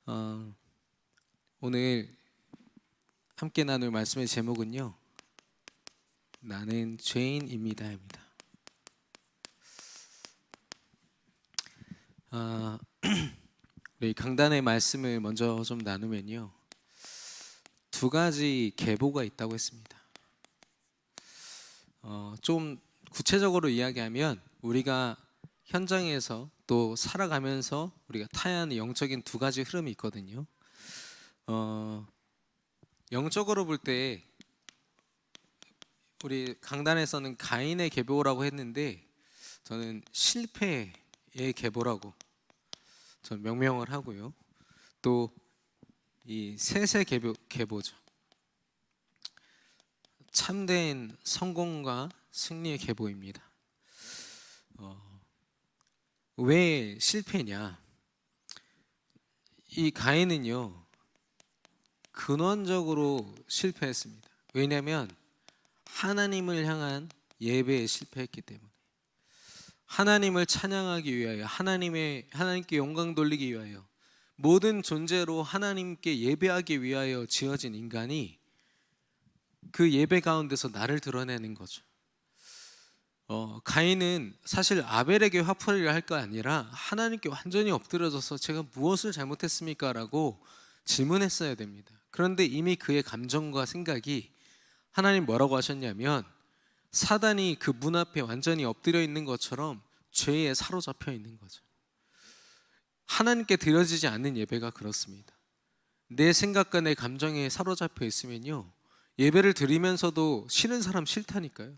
어, 오늘 함께 나눌 말씀의 제목은요, 나는 죄인입니다입니다. 우리 강단의 말씀을 먼저 좀 나누면요, 두 가지 계보가 있다고 했습니다. 좀 구체적으로 이야기하면 우리가 현장에서 또 살아가면서 우리가 타야 하는 영적인 두 가지 흐름이 있거든요. 영적으로 볼 때 우리 강단에서는 가인의 계보라고 했는데, 저는 실패의 계보라고 저는 명명을 하고요. 또 이 셋의 계보죠. 참된 성공과 승리의 계보입니다. 왜 실패냐? 이 가인은요, 근원적으로 실패했습니다. 왜냐하면 하나님을 향한 예배에 실패했기 때문에, 하나님을 찬양하기 위하여, 하나님께 영광 돌리기 위하여, 모든 존재로 하나님께 예배하기 위하여 지어진 인간이 그 예배 가운데서 나를 드러내는 거죠. 가인은 사실 아벨에게 화풀이를 할 거 아니라 하나님께 완전히 엎드려져서 제가 무엇을 잘못했습니까? 라고 질문했어야 됩니다. 그런데 이미 그의 감정과 생각이, 하나님 뭐라고 하셨냐면, 사단이 그 문 앞에 완전히 엎드려 있는 것처럼 죄에 사로잡혀 있는 거죠. 하나님께 드려지지 않는 예배가 그렇습니다. 내 생각과 내 감정에 사로잡혀 있으면요, 예배를 드리면서도 싫은 사람 싫다니까요.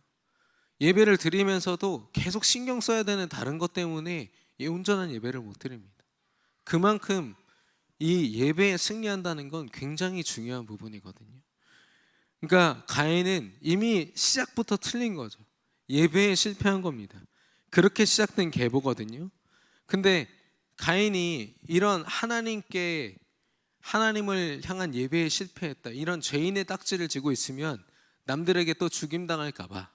예배를 드리면서도 계속 신경 써야 되는 다른 것 때문에 온전한 예배를 못 드립니다. 그만큼 이 예배에 승리한다는 건 굉장히 중요한 부분이거든요. 그러니까 가인은 이미 시작부터 틀린 거죠. 예배에 실패한 겁니다. 그렇게 시작된 계보거든요. 근데 가인이 이런 하나님을 향한 예배에 실패했다, 이런 죄인의 딱지를 지고 있으면 남들에게 또 죽임당할까봐,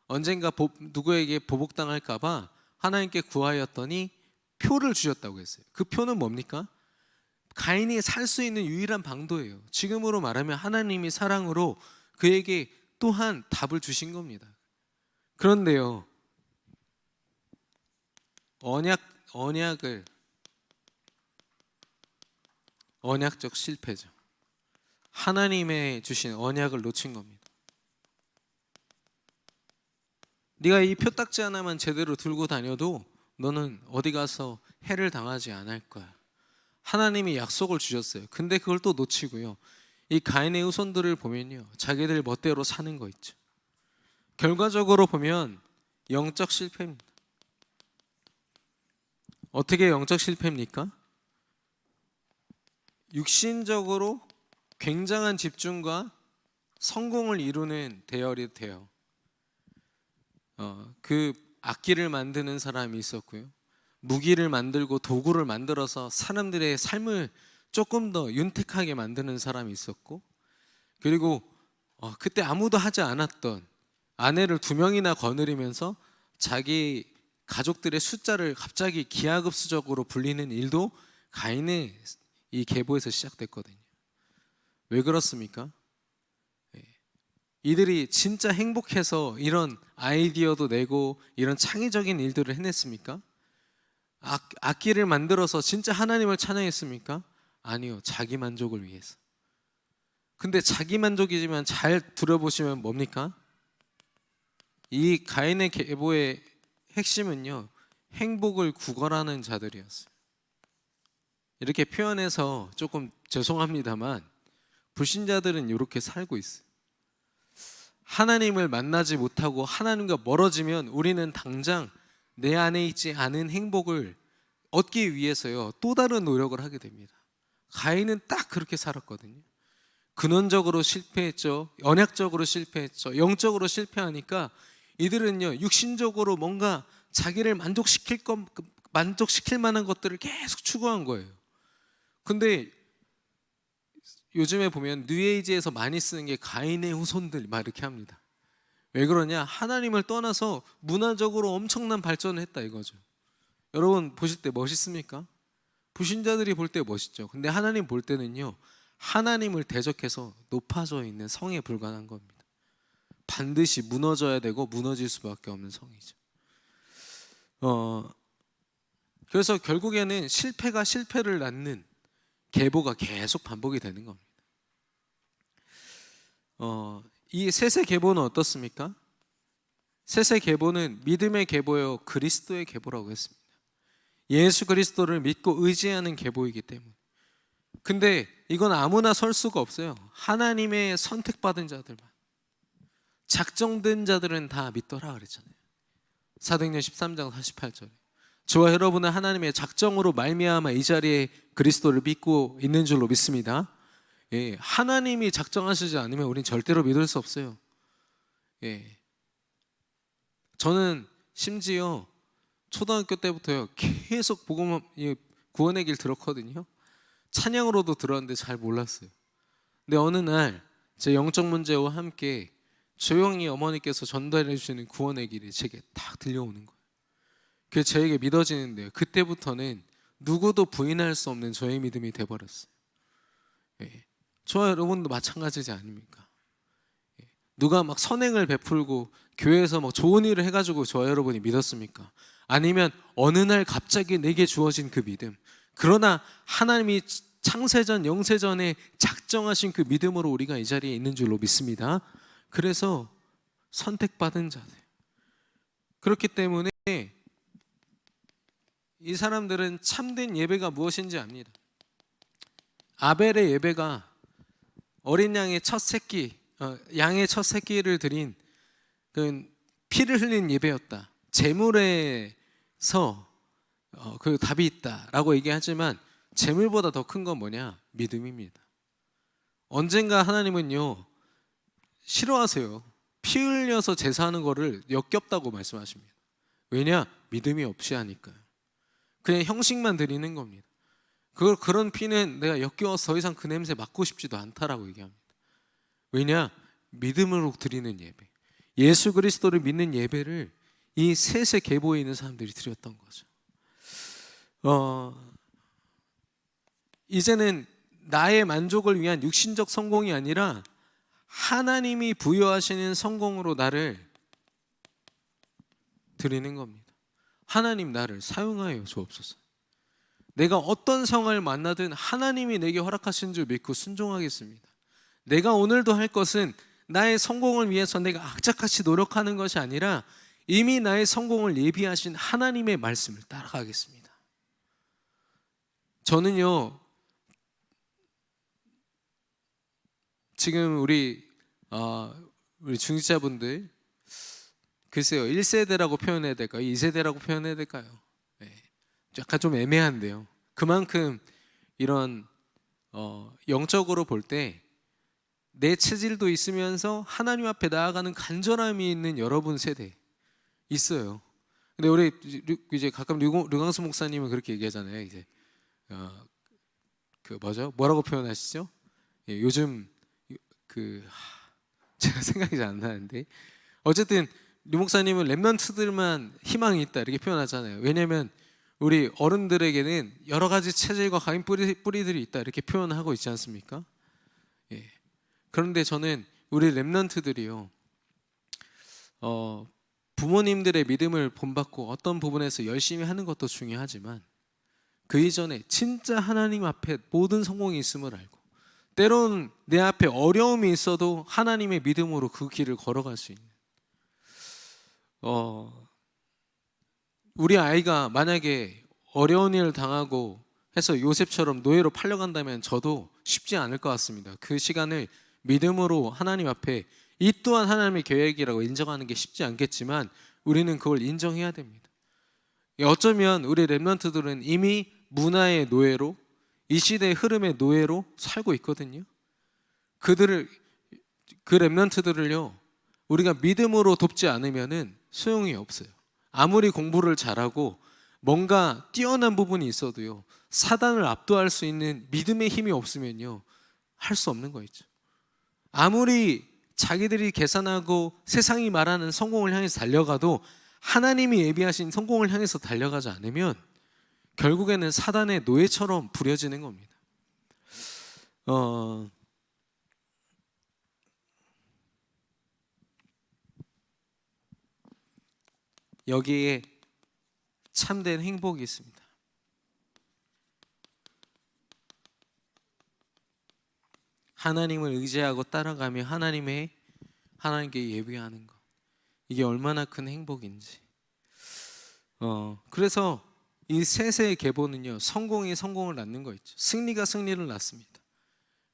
언젠가 누구에게 보복당할까봐 하나님께 구하였더니 표를 주셨다고 했어요. 그 표는 뭡니까? 가인이 살 수 있는 유일한 방도예요. 지금으로 말하면 하나님이 사랑으로 그에게 또한 답을 주신 겁니다. 그런데요, 언약적 실패죠. 하나님의 주신 언약을 놓친 겁니다. 네가 이 표딱지 하나만 제대로 들고 다녀도 너는 어디 가서 해를 당하지 않을 거야. 하나님이 약속을 주셨어요. 근데 그걸 또 놓치고요, 이 가인의 후손들을 보면요, 자기들 멋대로 사는 거 있죠. 결과적으로 보면 영적 실패입니다. 어떻게 영적 실패입니까? 육신적으로 굉장한 집중과 성공을 이루는 대열이 돼요. 그 악기를 만드는 사람이 있었고요, 무기를 만들고 도구를 만들어서 사람들의 삶을 조금 더 윤택하게 만드는 사람이 있었고, 그리고 그때 아무도 하지 않았던 아내를 2명이나 거느리면서 자기 가족들의 숫자를 갑자기 기하급수적으로 불리는 일도 가인의 이 계보에서 시작됐거든요. 왜 그렇습니까? 이들이 진짜 행복해서 이런 아이디어도 내고 이런 창의적인 일들을 해냈습니까? 악기를 만들어서 진짜 하나님을 찬양했습니까? 아니요, 자기 만족을 위해서. 근데 자기 만족이지만 잘 들어보시면 뭡니까? 이 가인의 계보의 핵심은요, 행복을 구걸하는 자들이었어요. 이렇게 표현해서 조금 죄송합니다만, 불신자들은 이렇게 살고 있어요. 하나님을 만나지 못하고 하나님과 멀어지면 우리는 당장 내 안에 있지 않은 행복을 얻기 위해서요, 또 다른 노력을 하게 됩니다. 가인은 딱 그렇게 살았거든요. 근원적으로 실패했죠. 언약적으로 실패했죠. 영적으로 실패하니까 이들은요, 육신적으로 뭔가 자기를 만족시킬 만한 것들을 계속 추구한 거예요. 근데 요즘에 보면 뉴에이지에서 많이 쓰는 게 가인의 후손들 막 이렇게 합니다. 왜 그러냐? 하나님을 떠나서 문화적으로 엄청난 발전을 했다 이거죠. 여러분 보실 때 멋있습니까? 불신자들이 볼 때 멋있죠. 근데 하나님 볼 때는요, 하나님을 대적해서 높아져 있는 성에 불과한 겁니다. 반드시 무너져야 되고 무너질 수밖에 없는 성이죠. 그래서 결국에는 실패가 실패를 낳는 계보가 계속 반복이 되는 겁니다. 이 셋의 계보는 어떻습니까? 셋의 계보는 믿음의 계보요, 그리스도의 계보라고 했습니다. 예수 그리스도를 믿고 의지하는 계보이기 때문에. 근데 이건 아무나 설 수가 없어요. 하나님의 선택받은 자들만, 작정된 자들은 다 믿더라 그랬잖아요. 사도행전 13장 48절에 저와 여러분은 하나님의 작정으로 말미암아 이 자리에 그리스도를 믿고 있는 줄로 믿습니다. 예, 하나님이 작정하시지 않으면 우린 절대로 믿을 수 없어요. 예, 저는 심지어 초등학교 때부터요 계속 구원의 길 들었거든요. 찬양으로도 들었는데 잘 몰랐어요. 근데 어느 날 제 영적 문제와 함께 조용히 어머니께서 전달해 주시는 구원의 길이 제게 딱 들려오는 거예요. 그게 저에게 믿어지는데요, 그때부터는 누구도 부인할 수 없는 저의 믿음이 돼버렸어요. 예, 저와 여러분도 마찬가지지 않습니까? 예, 누가 막 선행을 베풀고 교회에서 막 좋은 일을 해가지고 저와 여러분이 믿었습니까? 아니면 어느 날 갑자기 내게 주어진 그 믿음, 그러나 하나님이 창세전 영세전에 작정하신 그 믿음으로 우리가 이 자리에 있는 줄로 믿습니다. 그래서 선택받은 자들, 그렇기 때문에 이 사람들은 참된 예배가 무엇인지 압니다. 아벨의 예배가 어린 양의 첫 새끼, 양의 첫 새끼를 드린 그 피를 흘린 예배였다. 제물에서 그 답이 있다라고 얘기하지만 제물보다 더 큰 건 뭐냐? 믿음입니다. 언젠가 하나님은요 싫어하세요. 피 흘려서 제사하는 거를 역겹다고 말씀하십니다. 왜냐? 믿음이 없이 하니까요. 그냥 형식만 드리는 겁니다. 그런 피는 내가 역겨워서 더 이상 그 냄새 맡고 싶지도 않다라고 얘기합니다. 왜냐? 믿음으로 드리는 예배, 예수 그리스도를 믿는 예배를 이 셋의 계보에 있는 사람들이 드렸던 거죠. 이제는 나의 만족을 위한 육신적 성공이 아니라 하나님이 부여하시는 성공으로 나를 드리는 겁니다. 하나님 나를 사용하여 주옵소서. 내가 어떤 상황을 만나든 하나님이 내게 허락하신 줄 믿고 순종하겠습니다. 내가 오늘도 할 것은 나의 성공을 위해서 내가 악착같이 노력하는 것이 아니라 이미 나의 성공을 예비하신 하나님의 말씀을 따라가겠습니다. 저는요 지금 우리 중직자분들, 글쎄요 1세대라고 표현해야 될까요? 2세대라고 표현해야 될까요? 네, 약간 좀 애매한데요. 그만큼 이런 영적으로 볼 때 내 체질도 있으면서 하나님 앞에 나아가는 간절함이 있는 여러분 세대 있어요. 근데 우리 이제 가끔 류광수 목사님은 그렇게 얘기하잖아요. 이제 뭐라고 표현하시죠? 예, 요즘 제가 생각이 잘 안 나는데 어쨌든 류 목사님은 렘넌트들만 희망이 있다 이렇게 표현하잖아요. 왜냐하면 우리 어른들에게는 여러 가지 체질과 강인 뿌리들이 있다 이렇게 표현하고 있지 않습니까? 예. 그런데 저는 우리 렘넌트들이요 부모님들의 믿음을 본받고 어떤 부분에서 열심히 하는 것도 중요하지만 그 이전에 진짜 하나님 앞에 모든 성공이 있음을 알고 때로는 내 앞에 어려움이 있어도 하나님의 믿음으로 그 길을 걸어갈 수 있는 우리 아이가 만약에 어려운 일을 당하고 해서 요셉처럼 노예로 팔려간다면 저도 쉽지 않을 것 같습니다. 그 시간을 믿음으로 하나님 앞에 이 또한 하나님의 계획이라고 인정하는 게 쉽지 않겠지만 우리는 그걸 인정해야 됩니다. 어쩌면 우리 렘넌트들은 이미 문화의 노예로, 이 시대의 흐름의 노예로 살고 있거든요. 그 렘넌트들을요 우리가 믿음으로 돕지 않으면은 소용이 없어요. 아무리 공부를 잘하고 뭔가 뛰어난 부분이 있어도요 사단을 압도할 수 있는 믿음의 힘이 없으면요 할 수 없는 거 있죠. 아무리 자기들이 계산하고 세상이 말하는 성공을 향해서 달려가도 하나님이 예비하신 성공을 향해서 달려가지 않으면 결국에는 사단의 노예처럼 부려지는 겁니다. 여기에 참된 행복이 있습니다. 하나님을 의지하고 따라가며 하나님께 예배하는 것, 이게 얼마나 큰 행복인지. 그래서 이 셋의 계보는요, 성공이 성공을 낳는 거 있죠. 승리가 승리를 낳습니다.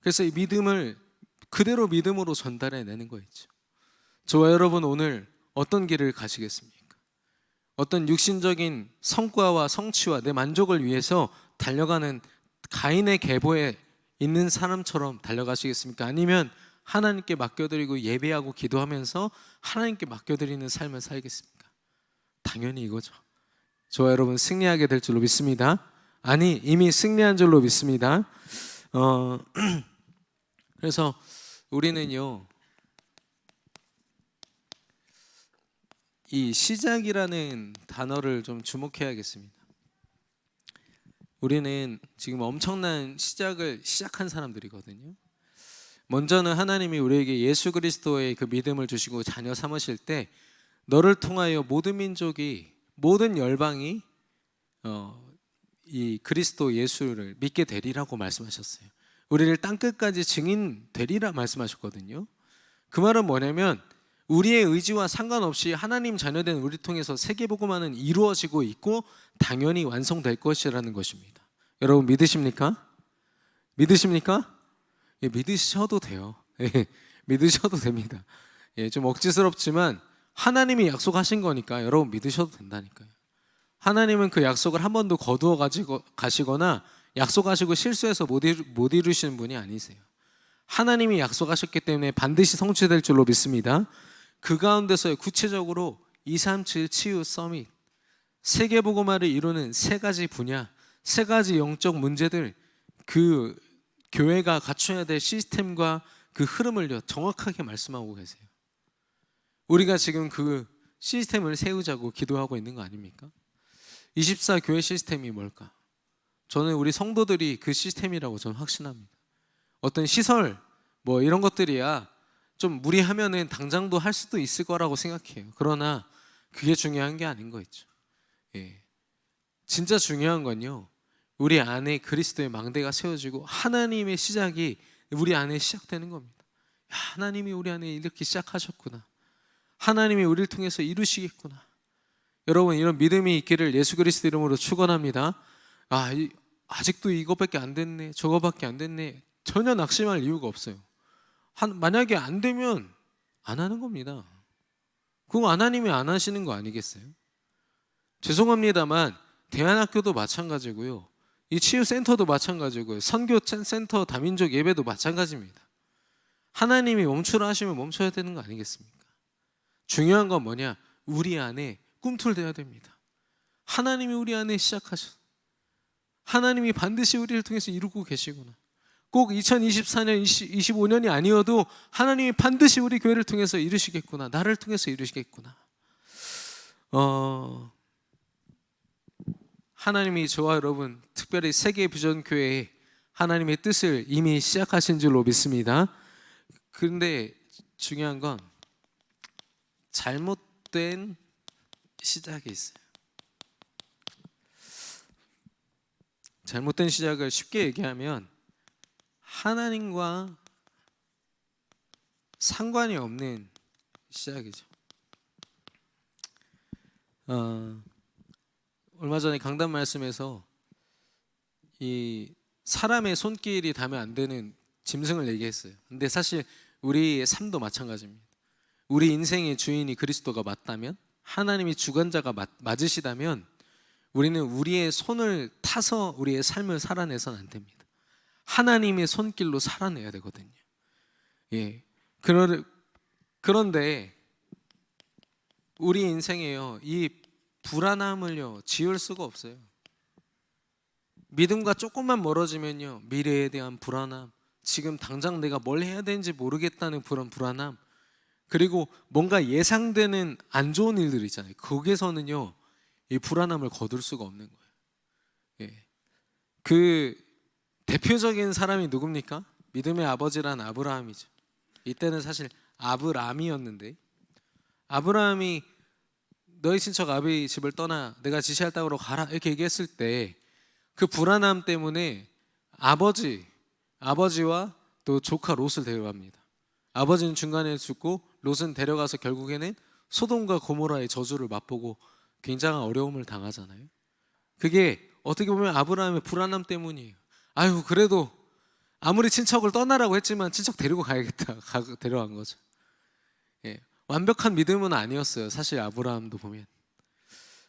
그래서 이 믿음을 그대로 믿음으로 전달해내는 거 있죠. 저와 여러분, 오늘 어떤 길을 가시겠습니까? 어떤 육신적인 성과와 성취와 내 만족을 위해서 달려가는 가인의 계보에 있는 사람처럼 달려가시겠습니까? 아니면 하나님께 맡겨드리고 예배하고 기도하면서 하나님께 맡겨드리는 삶을 살겠습니까? 당연히 이거죠. 저와 여러분 승리하게 될 줄로 믿습니다. 아니, 이미 승리한 줄로 믿습니다. 그래서 우리는요, 이 시작이라는 단어를 좀 주목해야겠습니다. 우리는 지금 엄청난 시작을 시작한 사람들이거든요. 먼저는 하나님이 우리에게 예수 그리스도의 그 믿음을 주시고 자녀 삼으실 때 너를 통하여 모든 민족이, 모든 열방이 이 그리스도 예수를 믿게 되리라고 말씀하셨어요. 우리를 땅끝까지 증인 되리라 말씀하셨거든요. 그 말은 뭐냐면 우리의 의지와 상관없이 하나님 자녀된 우리 통해서 세계복음화는 이루어지고 있고 당연히 완성될 것이라는 것입니다. 여러분 믿으십니까? 믿으십니까? 예, 믿으셔도 돼요. 예, 믿으셔도 됩니다. 예, 좀 억지스럽지만 하나님이 약속하신 거니까 여러분 믿으셔도 된다니까요. 하나님은 그 약속을 한 번도 거두어 가시거나 약속하시고 실수해서 못 이루시는 분이 아니세요. 하나님이 약속하셨기 때문에 반드시 성취될 줄로 믿습니다. 그 가운데서 구체적으로 237 치유 서밋, 세계복음화를 이루는 세 가지 분야, 세 가지 영적 문제들, 그 교회가 갖춰야 될 시스템과 그 흐름을 정확하게 말씀하고 계세요. 우리가 지금 그 시스템을 세우자고 기도하고 있는 거 아닙니까? 24 교회 시스템이 뭘까? 저는 우리 성도들이 그 시스템이라고 저는 확신합니다. 어떤 시설 뭐 이런 것들이야 좀 무리하면은 당장도 할 수도 있을 거라고 생각해요. 그러나 그게 중요한 게 아닌 거 있죠. 예. 진짜 중요한 건요, 우리 안에 그리스도의 망대가 세워지고 하나님의 시작이 우리 안에 시작되는 겁니다. 야, 하나님이 우리 안에 이렇게 시작하셨구나. 하나님이 우리를 통해서 이루시겠구나. 여러분, 이런 믿음이 있기를 예수 그리스도 이름으로 축원합니다. 아직도 이것밖에 안 됐네, 저거밖에 안 됐네, 전혀 낙심할 이유가 없어요. 만약에 안 되면 안 하는 겁니다. 그거 하나님이 안 하시는 거 아니겠어요? 죄송합니다만 대안학교도 마찬가지고요, 이 치유센터도 마찬가지고요, 선교센터 다민족 예배도 마찬가지입니다. 하나님이 멈추라 하시면 멈춰야 되는 거 아니겠습니까? 중요한 건 뭐냐? 우리 안에 꿈틀대야 됩니다. 하나님이 우리 안에 시작하셨어. 하나님이 반드시 우리를 통해서 이루고 계시구나. 꼭 2024년, 25년이 아니어도 하나님이 반드시 우리 교회를 통해서 이루시겠구나. 나를 통해서 이루시겠구나. 하나님이 저와 여러분, 특별히 세계 비전 교회에 하나님의 뜻을 이미 시작하신 줄로 믿습니다. 그런데 중요한 건 잘못된 시작이 있어요. 잘못된 시작을 쉽게 얘기하면 하나님과 상관이 없는 시작이죠. 얼마 전에 강단 말씀에서 이 사람의 손길이 닿으면 안 되는 짐승을 얘기했어요. 근데 사실 우리의 삶도 마찬가지입니다. 우리 인생의 주인이 그리스도가 맞다면, 하나님이 주관자가 맞으시다면 우리는 우리의 손을 타서 우리의 삶을 살아내서는 안 됩니다. 하나님의 손길로 살아내야 되거든요. 예. 그런데 우리 인생에요, 이 불안함을요 지울 수가 없어요. 믿음과 조금만 멀어지면요, 미래에 대한 불안함, 지금 당장 내가 뭘 해야 되는지 모르겠다는 그런 불안함, 그리고 뭔가 예상되는 안 좋은 일들 있잖아요. 거기서는요 이 불안함을 거둘 수가 없는 거예요. 그 대표적인 사람이 누굽니까? 믿음의 아버지란 아브라함이죠. 이때는 사실 아브람이었는데, 아브라함이 너희 친척 아비 집을 떠나 내가 지시할 땅으로 가라 이렇게 얘기했을 때 그 불안함 때문에 아버지와 또 조카 롯을 데려갑니다. 아버지는 중간에 죽고 롯은 데려가서 결국에는 소돔과 고모라의 저주를 맛보고 굉장한 어려움을 당하잖아요. 그게 어떻게 보면 아브라함의 불안함 때문이에요. 아유, 그래도 아무리 친척을 떠나라고 했지만 친척 데리고 가야겠다. 데려간 거죠. 예, 완벽한 믿음은 아니었어요. 사실 아브라함도 보면.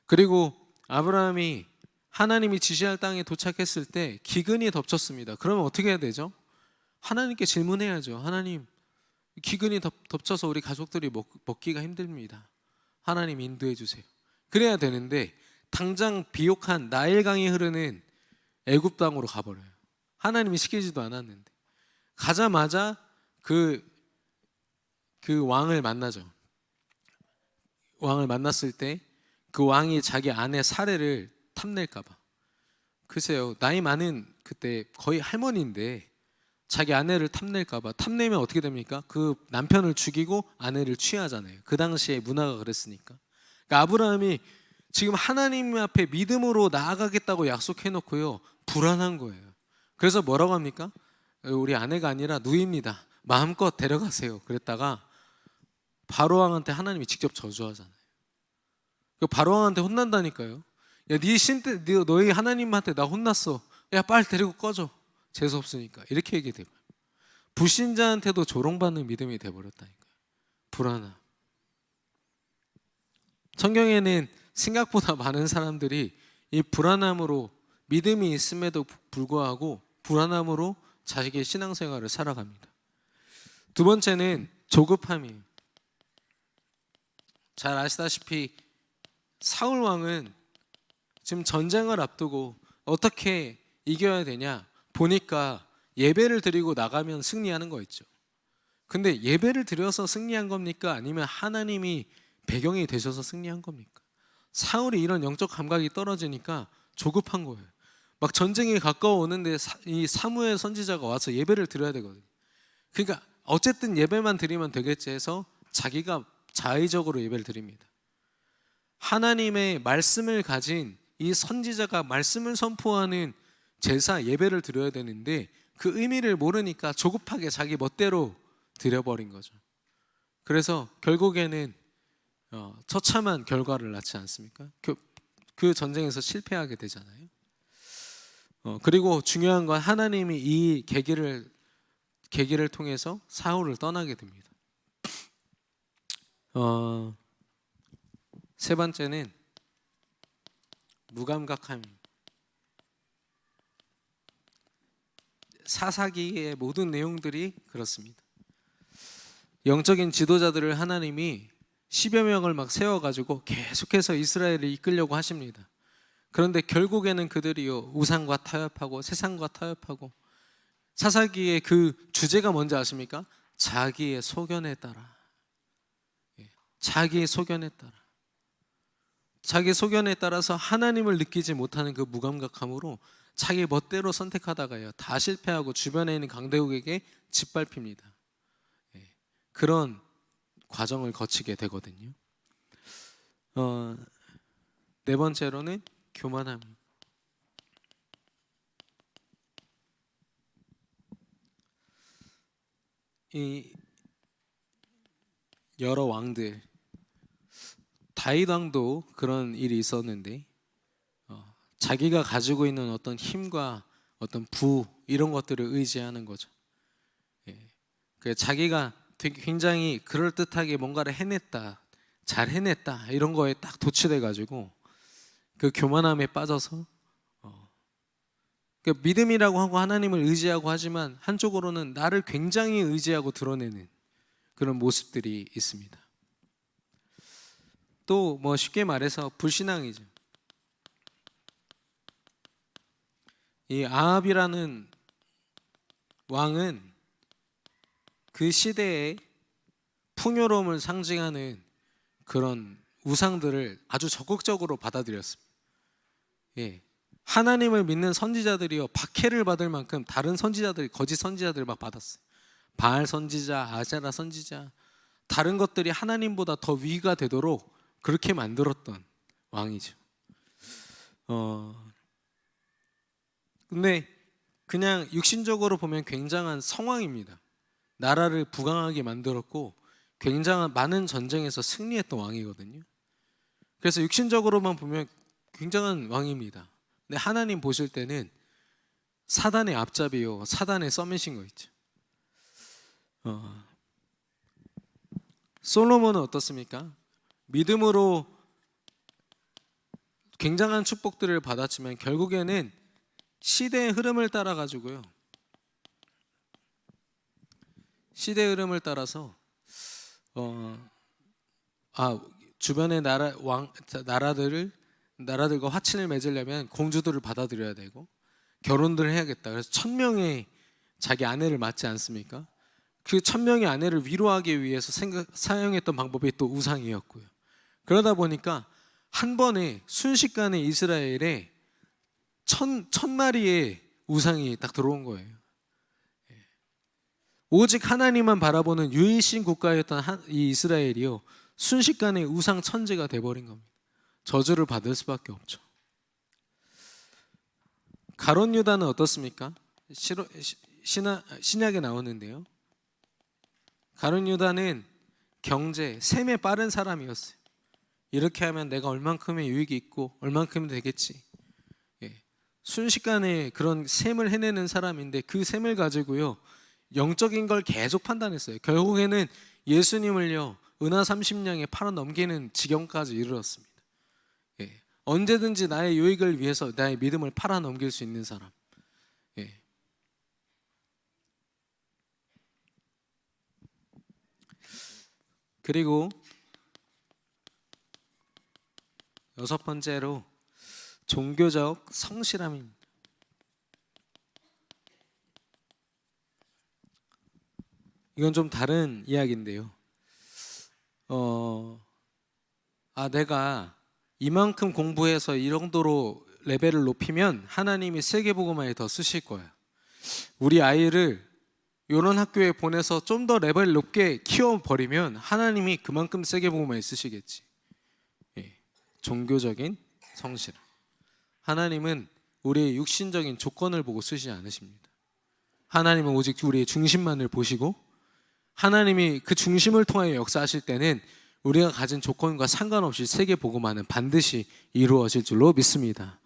그리고 아브라함이 하나님이 지시할 땅에 도착했을 때 기근이 덮쳤습니다. 그러면 어떻게 해야 되죠? 하나님께 질문해야죠. 하나님, 기근이 덮쳐서 우리 가족들이 먹기가 힘듭니다. 하나님 인도해 주세요. 그래야 되는데 당장 비옥한 나일강이 흐르는 애굽 땅으로 가버려요. 하나님이 시키지도 않았는데. 가자마자 그 왕을 만나죠. 왕을 만났을 때 그 왕이 자기 아내 사례를 탐낼까봐. 글쎄요, 나이 많은 그때 거의 할머니인데 자기 아내를 탐낼까봐. 탐내면 어떻게 됩니까? 그 남편을 죽이고 아내를 취하잖아요. 그 당시에 문화가 그랬으니까. 그러니까 아브라함이 지금 하나님 앞에 믿음으로 나아가겠다고 약속해놓고요, 불안한 거예요. 그래서 뭐라고 합니까? 우리 아내가 아니라 누이입니다. 마음껏 데려가세요. 그랬다가 바로왕한테 하나님이 직접 저주하잖아요. 바로왕한테 혼난다니까요. 야, 너희 하나님한테 나 혼났어. 야, 빨리 데리고 꺼져. 재수 없으니까. 이렇게 얘기돼요. 불신자한테도 조롱받는 믿음이 돼버렸다니까요. 불안함. 성경에는 생각보다 많은 사람들이 이 불안함으로, 믿음이 있음에도 불구하고 불안함으로 자식의 신앙생활을 살아갑니다. 두 번째는 조급함이에요. 잘 아시다시피 사울 왕은 지금 전쟁을 앞두고 어떻게 이겨야 되냐 보니까 예배를 드리고 나가면 승리하는 거 있죠. 근데 예배를 드려서 승리한 겁니까? 아니면 하나님이 배경이 되셔서 승리한 겁니까? 사울이 이런 영적 감각이 떨어지니까 조급한 거예요. 막 전쟁이 가까워오는데 이 사무엘 선지자가 와서 예배를 드려야 되거든요. 그러니까 어쨌든 예배만 드리면 되겠지 해서 자기가 자의적으로 예배를 드립니다. 하나님의 말씀을 가진 이 선지자가 말씀을 선포하는 제사 예배를 드려야 되는데 그 의미를 모르니까 조급하게 자기 멋대로 드려버린 거죠. 그래서 결국에는 처참한 결과를 낳지 않습니까? 그 전쟁에서 실패하게 되잖아요. 그리고 중요한 건 하나님이 이 계기를 통해서 사울을 떠나게 됩니다. 세 번째는 무감각함입니다. 사사기의 모든 내용들이 그렇습니다. 영적인 지도자들을 하나님이 10여 명을 막 세워가지고 계속해서 이스라엘을 이끌려고 하십니다. 그런데 결국에는 그들이요, 우상과 타협하고 세상과 타협하고. 사사기의 그 주제가 뭔지 아십니까? 자기의 소견에 따라. 자기의 소견에 따라. 자기 소견에 따라서 하나님을 느끼지 못하는 그 무감각함으로 자기 멋대로 선택하다가요, 다 실패하고 주변에 있는 강대국에게 짓밟힙니다. 그런 과정을 거치게 되거든요. 네 번째로는 교만함입니다. 이 여러 왕들, 다윗 왕도 그런 일이 있었는데 자기가 가지고 있는 어떤 힘과 어떤 부 이런 것들을 의지하는 거죠. 자기가 되게 굉장히 그럴듯하게 뭔가를 해냈다, 잘 해냈다 이런 거에 딱 도취돼 가지고 그 교만함에 빠져서 믿음이라고 하고 하나님을 의지하고 하지만 한쪽으로는 나를 굉장히 의지하고 드러내는 그런 모습들이 있습니다. 또 뭐 쉽게 말해서 불신앙이죠. 이 아합이라는 왕은 그 시대의 풍요로움을 상징하는 그런 우상들을 아주 적극적으로 받아들였습니다. 하나님을 믿는 선지자들이요 박해를 받을 만큼 다른 선지자들, 거짓 선지자들 막 받았어요. 바알 선지자, 아세라 선지자, 다른 것들이 하나님보다 더 위가 되도록 그렇게 만들었던 왕이죠. 근데 그냥 육신적으로 보면 굉장한 성왕입니다. 나라를 부강하게 만들었고 굉장한 많은 전쟁에서 승리했던 왕이거든요. 그래서 육신적으로만 보면 굉장한 왕입니다. 근데 하나님 보실 때는 사단의 앞잡이요, 사단의 썸이신 거 있죠. 솔로몬은 어떻습니까? 믿음으로 굉장한 축복들을 받았지만 결국에는 시대의 흐름을 따라 가지고요. 시대의 흐름을 따라서 주변의 나라들과 화친을 맺으려면 공주들을 받아들여야 되고 결혼들을 해야겠다. 그래서 1000명의 자기 아내를 맞지 않습니까? 그 1000명의 아내를 위로하기 위해서 사용했던 방법이 또 우상이었고요. 그러다 보니까 한 번에 순식간에 이스라엘에 1000마리의 우상이 딱 들어온 거예요. 오직 하나님만 바라보는 유일신 국가였던 이 이스라엘이요 순식간에 우상 천지가 돼버린 겁니다. 저주를 받을 수밖에 없죠. 가룟 유다는 어떻습니까? 신약에 나오는데요. 가룟 유다는 경제, 셈에 빠른 사람이었어요. 이렇게 하면 내가 얼만큼의 유익이 있고 얼만큼이 되겠지. 순식간에 그런 셈을 해내는 사람인데 그 셈을 가지고요 영적인 걸 계속 판단했어요. 결국에는 예수님을요 은하 30냥에 팔아 넘기는 지경까지 이르렀습니다. 언제든지 나의 유익을 위해서 나의 믿음을 팔아 넘길 수 있는 사람. 그리고 6번째로 종교적 성실함입니다. 이건 좀 다른 이야기인데요. 내가 이만큼 공부해서 이 정도로 레벨을 높이면 하나님이 세계복음화에 더 쓰실 거야. 우리 아이를 이런 학교에 보내서 좀 더 레벨 높게 키워버리면 하나님이 그만큼 세계복음화에 쓰시겠지. 종교적인 성실. 하나님은 우리의 육신적인 조건을 보고 쓰시지 않으십니다. 하나님은 오직 우리의 중심만을 보시고 하나님이 그 중심을 통하여 역사하실 때는 우리가 가진 조건과 상관없이 세계복음화는 반드시 이루어질 줄로 믿습니다.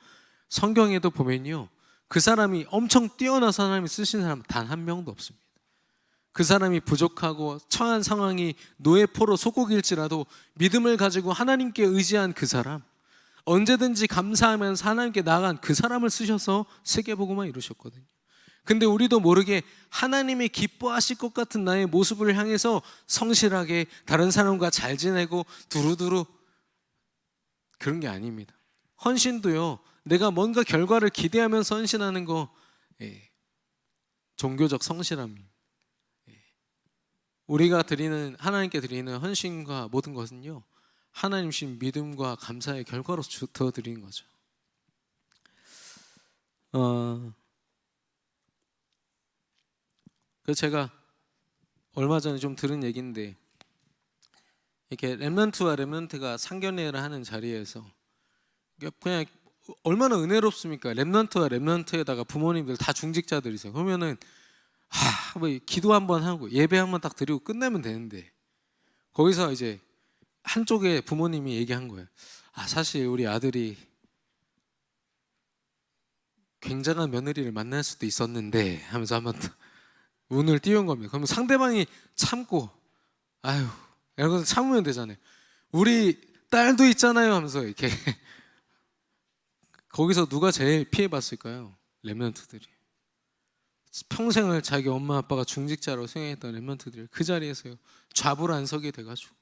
성경에도 보면요 그 사람이 엄청 뛰어나서 하나님이 쓰신 사람 단 한 명도 없습니다. 그 사람이 부족하고 처한 상황이 노예포로 소국일지라도 믿음을 가지고 하나님께 의지한 그 사람, 언제든지 감사하면서 하나님께 나아간 그 사람을 쓰셔서 세계복음화 이루셨거든요. 근데 우리도 모르게 하나님이 기뻐하실 것 같은 나의 모습을 향해서 성실하게 다른 사람과 잘 지내고 두루두루 그런 게 아닙니다. 헌신도요 내가 뭔가 결과를 기대하면서 헌신하는 거 종교적 성실함입니다. 우리가 하나님께 드리는 헌신과 모든 것은요 하나님 주신 믿음과 감사의 결과로 더 드리는 거죠. 그래서 제가 얼마 전에 좀 들은 얘기인데 이렇게 렘넌트와 렘넌트가 상견례를 하는 자리에서 그냥 얼마나 은혜롭습니까? 렘넌트와 렘넌트에다가 부모님들 다 중직자들이세요. 그러면은 뭐 기도 한번 하고 예배 한번 딱 드리고 끝내면 되는데 거기서 이제 한쪽에 부모님이 얘기한 거예요. 사실 우리 아들이 굉장한 며느리를 만날 수도 있었는데 하면서 한번 운을 띄운 겁니다. 그러면 상대방이 참고 이러고 참으면 되잖아요. 우리 딸도 있잖아요 하면서 이렇게 거기서 누가 제일 피해봤을까요? 렘넌트들이. 평생을 자기 엄마 아빠가 중직자로 생각했던 렘넌트들이 그 자리에서요 좌불안석이 돼가지고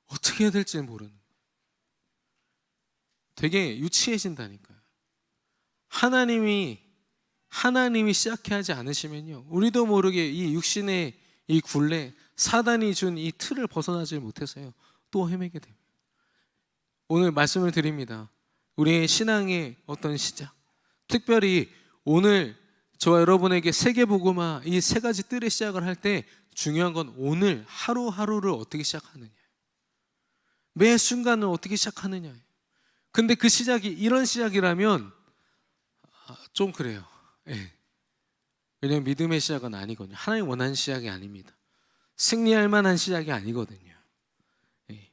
어떻게 해야 될지 모르는 되게 유치해진다니까요. 하나님이 시작해 하지 않으시면요 우리도 모르게 이 육신의 이 굴레 사단이 준 이 틀을 벗어나지 못해서요 또 헤매게 됩니다. 오늘 말씀을 드립니다. 우리의 신앙의 어떤 시작 특별히 오늘 저와 여러분에게 세계복음화 이 세 가지 뜰의 시작을 할 때 중요한 건 오늘 하루하루를 어떻게 시작하느냐, 매 순간을 어떻게 시작하느냐. 근데 그 시작이 이런 시작이라면 좀 그래요. 예. 왜냐하면 믿음의 시작은 아니거든요. 하나님 원하는 시작이 아닙니다. 승리할 만한 시작이 아니거든요. 예.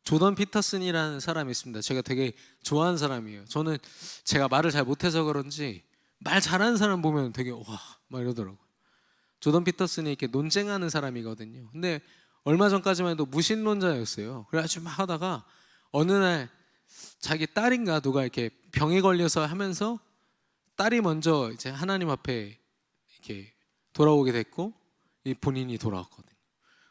조던 피터슨이라는 사람이 있습니다. 제가 되게 좋아하는 사람이에요. 저는 제가 말을 잘 못해서 그런지 말 잘하는 사람 보면 되게 와 막 이러더라고요. 조던 피터슨이 이렇게 논쟁하는 사람이거든요. 근데 얼마 전까지만 해도 무신론자였어요. 그래가지고 막 하다가 어느 날 자기 딸인가 누가 이렇게 병에 걸려서 하면서 딸이 먼저 이제 하나님 앞에 이렇게 돌아오게 됐고 이 본인이 돌아왔거든요.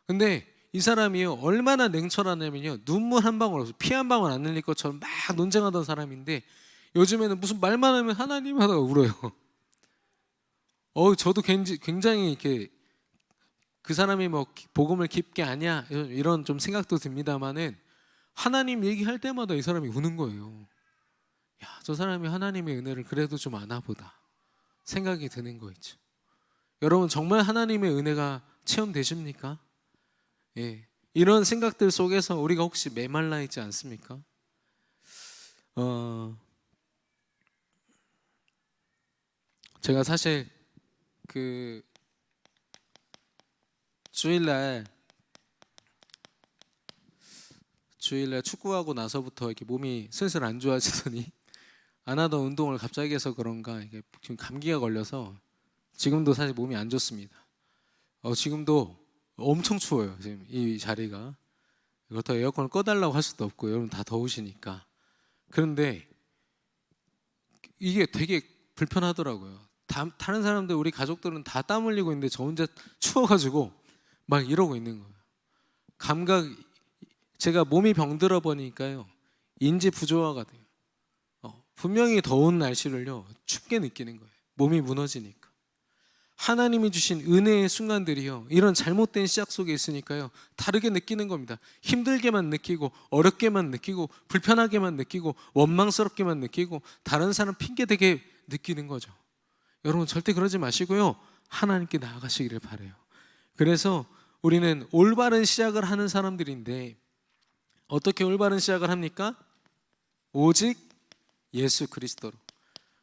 근데 이 사람이요 얼마나 냉철하냐면요, 눈물 한 방울 없어, 피 한 방울 안 흘릴 것처럼 막 논쟁하던 사람인데 요즘에는 무슨 말만 하면 하나님 하다가 울어요. 저도 굉장히 이렇게 그 사람이 뭐 복음을 깊게 아냐 이런 좀 생각도 듭니다만은 하나님 얘기할 때마다 이 사람이 우는 거예요. 야, 저 사람이 하나님의 은혜를 그래도 좀 아나 보다 생각이 드는 거 있죠. 여러분 정말 하나님의 은혜가 체험되십니까? 예, 이런 생각들 속에서 우리가 혹시 메말라 있지 않습니까? 제가 사실 그 주일날 축구하고 나서부터 이렇게 몸이 슬슬 안 좋아지더니 안 하던 운동을 갑자기 해서 그런가 이게 지금 감기가 걸려서 지금도 사실 몸이 안 좋습니다. 지금도 엄청 추워요. 지금 이 자리가. 그렇다고 에어컨을 꺼달라고 할 수도 없고 여러분 다 더우시니까. 그런데 이게 되게 불편하더라고요. 다른 사람들 우리 가족들은 다 땀 흘리고 있는데 저 혼자 추워가지고 막 이러고 있는 거예요. 제가 몸이 병들어 보니까요 인지 부조화가 돼요. 분명히 더운 날씨를요 춥게 느끼는 거예요. 몸이 무너지니까. 하나님이 주신 은혜의 순간들이요 이런 잘못된 시작 속에 있으니까요 다르게 느끼는 겁니다. 힘들게만 느끼고 어렵게만 느끼고 불편하게만 느끼고 원망스럽게만 느끼고 다른 사람 핑계대게 느끼는 거죠. 여러분 절대 그러지 마시고요 하나님께 나아가시기를 바라요. 그래서 우리는 올바른 시작을 하는 사람들인데 어떻게 올바른 시작을 합니까? 오직 예수 그리스도로.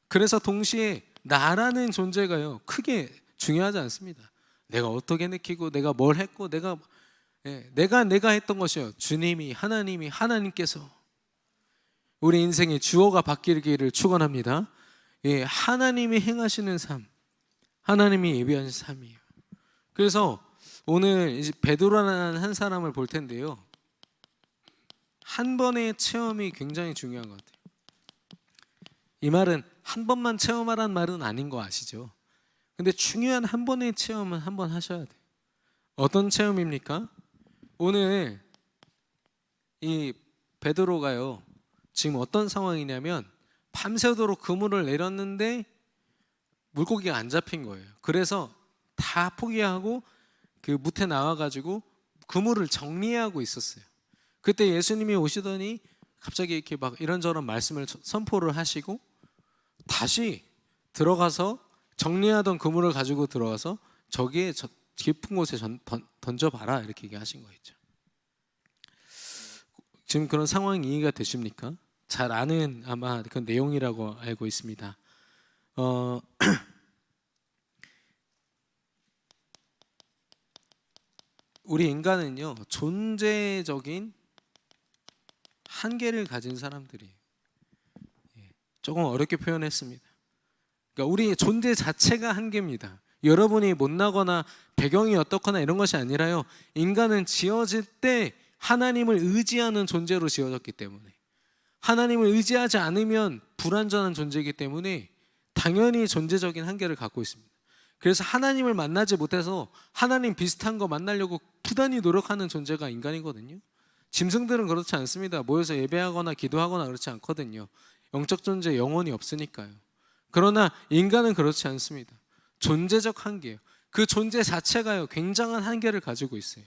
그래서 동시에 나라는 존재가요 크게 중요하지 않습니다. 내가 어떻게 느끼고 내가 뭘 했고 내가 했던 것이요 주님이 하나님께서 우리 인생의 주어가 바뀌기를 축원합니다. 하나님이 행하시는 삶, 하나님이 예비하신 삶이에요. 그래서 오늘 이제 베드로라는 한 사람을 볼 텐데요 한 번의 체험이 굉장히 중요한 것 같아요. 이 말은 한 번만 체험하라는 말은 아닌 거 아시죠? 근데 중요한 한 번의 체험은 한 번 하셔야 돼요. 어떤 체험입니까? 오늘 이 베드로가요 지금 어떤 상황이냐면 밤새도록 그물을 내렸는데 물고기가 안 잡힌 거예요. 그래서 다 포기하고 그 무태 나와가지고 그물을 정리하고 있었어요. 그때 예수님이 오시더니 갑자기 이렇게 막 이런저런 말씀을 선포를 하시고 다시 들어가서 정리하던 그물을 가지고 들어가서 저기에 깊은 곳에 던져봐라 이렇게 얘기하신 거 있죠. 지금 그런 상황이 이해가 되십니까? 잘 아는 아마 그 내용이라고 알고 있습니다. 우리 인간은요 존재적인 한계를 가진 사람들이에요. 조금 어렵게 표현했습니다. 그러니까 우리 존재 자체가 한계입니다. 여러분이 못나거나 배경이 어떻거나 이런 것이 아니라요 인간은 지어질 때 하나님을 의지하는 존재로 지어졌기 때문에 하나님을 의지하지 않으면 불완전한 존재이기 때문에 당연히 존재적인 한계를 갖고 있습니다. 그래서 하나님을 만나지 못해서 하나님 비슷한 거 만나려고 부단히 노력하는 존재가 인간이거든요. 짐승들은 그렇지 않습니다. 모여서 예배하거나 기도하거나 그렇지 않거든요. 영적 존재 영혼이 없으니까요. 그러나 인간은 그렇지 않습니다. 존재적 한계예요. 그 존재 자체가요 굉장한 한계를 가지고 있어요.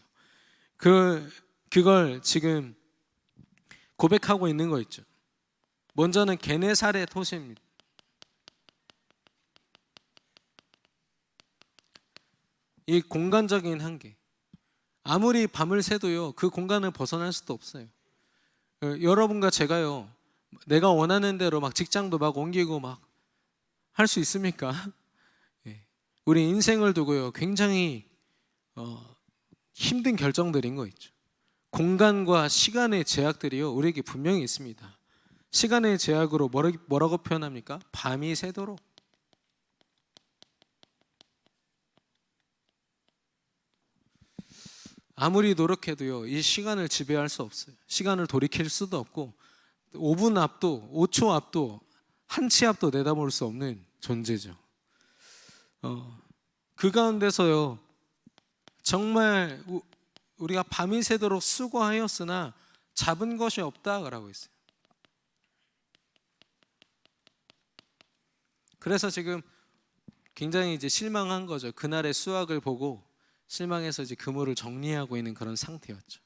그걸 지금 고백하고 있는 거 있죠. 먼저는 게네사렛 호수입니다. 이 공간적인 한계, 아무리 밤을 새도요 그 공간을 벗어날 수도 없어요. 여러분과 제가요 내가 원하는 대로 막 직장도 막 옮기고 막 할 수 있습니까? 예. 우리 인생을 두고요 굉장히 힘든 결정들인 거 있죠. 공간과 시간의 제약들이요 우리에게 분명히 있습니다. 시간의 제약으로 뭐라고 표현합니까? 밤이 새도록. 아무리 노력해도요 이 시간을 지배할 수 없어요. 시간을 돌이킬 수도 없고 5분 앞도 5초 앞도 한 치 앞도 내다볼 수 없는 존재죠. 그 가운데서요 정말 우리가 밤이 새도록 수고하였으나 잡은 것이 없다라고 했어요. 그래서 지금 굉장히 이제 실망한 거죠. 그날의 수확을 보고 실망해서 이제 그물을 정리하고 있는 그런 상태였죠.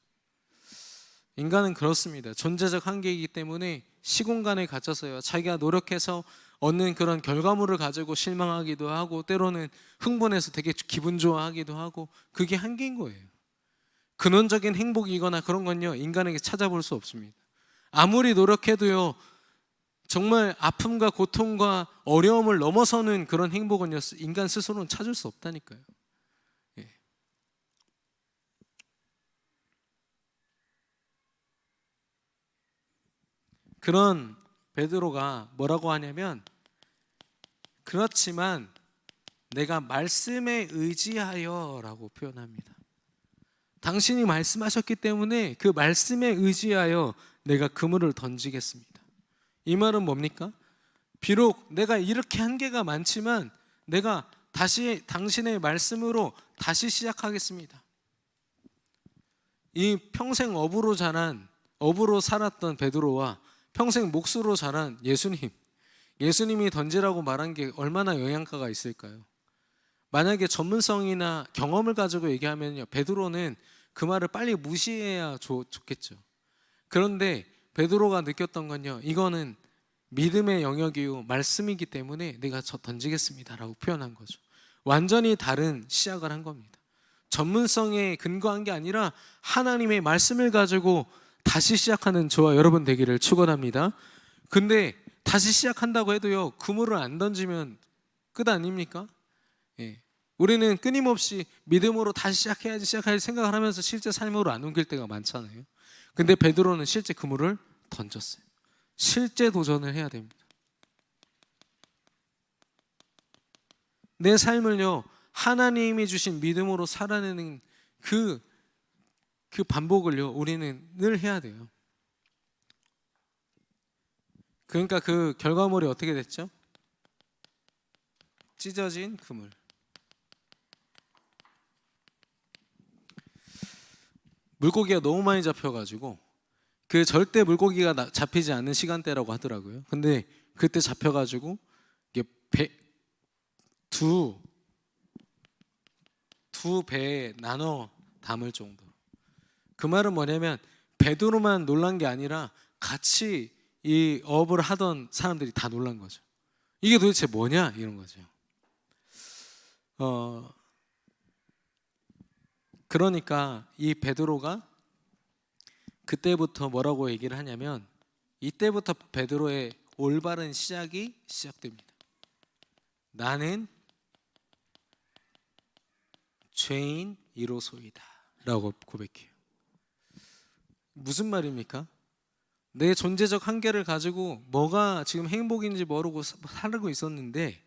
인간은 그렇습니다. 존재적 한계이기 때문에 시공간에 갇혀서요 자기가 노력해서 얻는 그런 결과물을 가지고 실망하기도 하고 때로는 흥분해서 되게 기분 좋아하기도 하고 그게 한계인 거예요. 근원적인 행복이거나 그런 건요 인간에게 찾아볼 수 없습니다. 아무리 노력해도요 정말 아픔과 고통과 어려움을 넘어서는 그런 행복은요 인간 스스로는 찾을 수 없다니까요. 예. 그런 베드로가 뭐라고 하냐면 그렇지만 내가 말씀에 의지하여 라고 표현합니다. 당신이 말씀하셨기 때문에 그 말씀에 의지하여 내가 그물을 던지겠습니다. 이 말은 뭡니까? 비록 내가 이렇게 한계가 많지만 내가 다시 당신의 말씀으로 다시 시작하겠습니다. 이 평생 어부로 살았던 베드로와 평생 목수로 자란 예수님이 던지라고 말한 게 얼마나 영향가가 있을까요? 만약에 전문성이나 경험을 가지고 얘기하면요 베드로는 그 말을 빨리 무시해야 좋겠죠. 그런데 베드로가 느꼈던 건요 이거는 믿음의 영역이요 말씀이기 때문에 내가 던지겠습니다 라고 표현한 거죠. 완전히 다른 시작을 한 겁니다. 전문성에 근거한 게 아니라 하나님의 말씀을 가지고 다시 시작하는 저와 여러분 되기를 축원합니다. 근데 다시 시작한다고 해도요 그물을 안 던지면 끝 아닙니까? 예. 우리는 끊임없이 믿음으로 다시 시작해야지 생각을 하면서 실제 삶으로 안 옮길 때가 많잖아요. 근데 베드로는 실제 그물을 던졌어요. 실제 도전을 해야 됩니다. 내 삶을요 하나님이 주신 믿음으로 살아내는 그 반복을요 우리는 늘 해야 돼요. 그러니까 그 결과물이 어떻게 됐죠? 찢어진 그물. 물고기가 너무 많이 잡혀가지고 그 절대 물고기가 잡히지 않는 시간대라고 하더라고요. 근데 그때 잡혀가지고 이게 두 배에 나눠 담을 정도로. 그 말은 뭐냐면 베드로만 놀란 게 아니라 같이 이 어업을 하던 사람들이 다 놀란 거죠. 이게 도대체 뭐냐 이런 거죠. 그러니까 이 베드로가 그때부터 뭐라고 얘기를 하냐면 이때부터 베드로의 올바른 시작이 시작됩니다. 나는 죄인이로소이다 라고 고백해요. 무슨 말입니까? 내 존재적 한계를 가지고 뭐가 지금 행복인지 모르고 살고 있었는데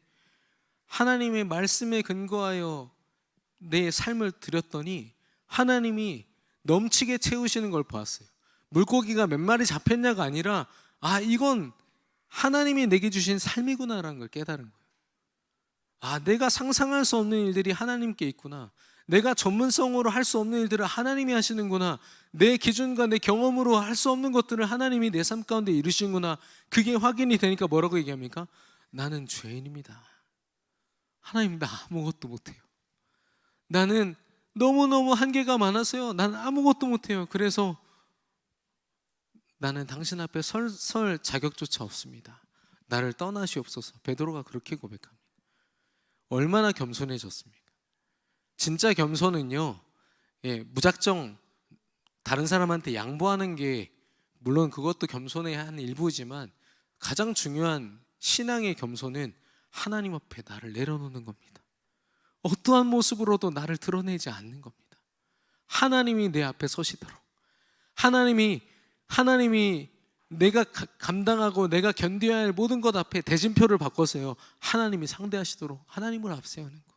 하나님의 말씀에 근거하여 내 삶을 드렸더니 하나님이 넘치게 채우시는 걸 보았어요. 물고기가 몇 마리 잡혔냐가 아니라 이건 하나님이 내게 주신 삶이구나라는 걸 깨달은 거예요. 내가 상상할 수 없는 일들이 하나님께 있구나. 내가 전문성으로 할 수 없는 일들을 하나님이 하시는구나. 내 기준과 내 경험으로 할 수 없는 것들을 하나님이 내 삶 가운데 이루시는구나. 그게 확인이 되니까 뭐라고 얘기합니까? 나는 죄인입니다. 하나님 나 아무것도 못해요. 나는 너무너무 한계가 많아서요. 난 아무것도 못해요. 그래서 나는 당신 앞에 설 자격조차 없습니다. 나를 떠나시옵소서. 베드로가 그렇게 고백합니다. 얼마나 겸손해졌습니까? 진짜 겸손은요, 무작정 다른 사람한테 양보하는 게 물론 그것도 겸손의 한 일부지만 가장 중요한 신앙의 겸손은 하나님 앞에 나를 내려놓는 겁니다. 어떠한 모습으로도 나를 드러내지 않는 겁니다. 하나님이 내 앞에 서시도록, 하나님이 내가 감당하고 내가 견뎌야 할 모든 것 앞에 대진표를 바꿔서요, 하나님이 상대하시도록 하나님을 앞세우는 거.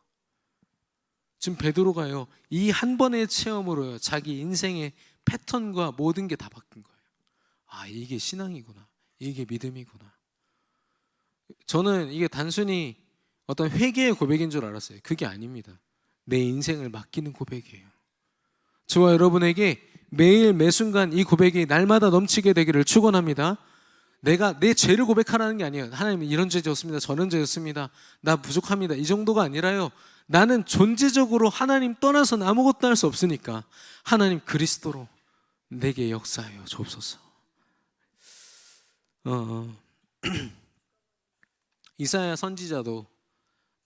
지금 베드로가요, 이 한 번의 체험으로요, 자기 인생의 패턴과 모든 게 다 바뀐 거예요. 아, 이게 신앙이구나, 이게 믿음이구나. 저는 이게 단순히 어떤 회개의 고백인 줄 알았어요. 그게 아닙니다. 내 인생을 맡기는 고백이에요. 저와 여러분에게 매일 매순간 이 고백이 날마다 넘치게 되기를 축원합니다. 내가 내 죄를 고백하라는 게 아니에요. 하나님, 이런 죄 졌습니다, 저런 죄 졌습니다, 나 부족합니다, 이 정도가 아니라요, 나는 존재적으로 하나님 떠나서는 아무것도 할 수 없으니까 하나님 그리스도로 내게 역사하여 주옵소서. 이사야 선지자도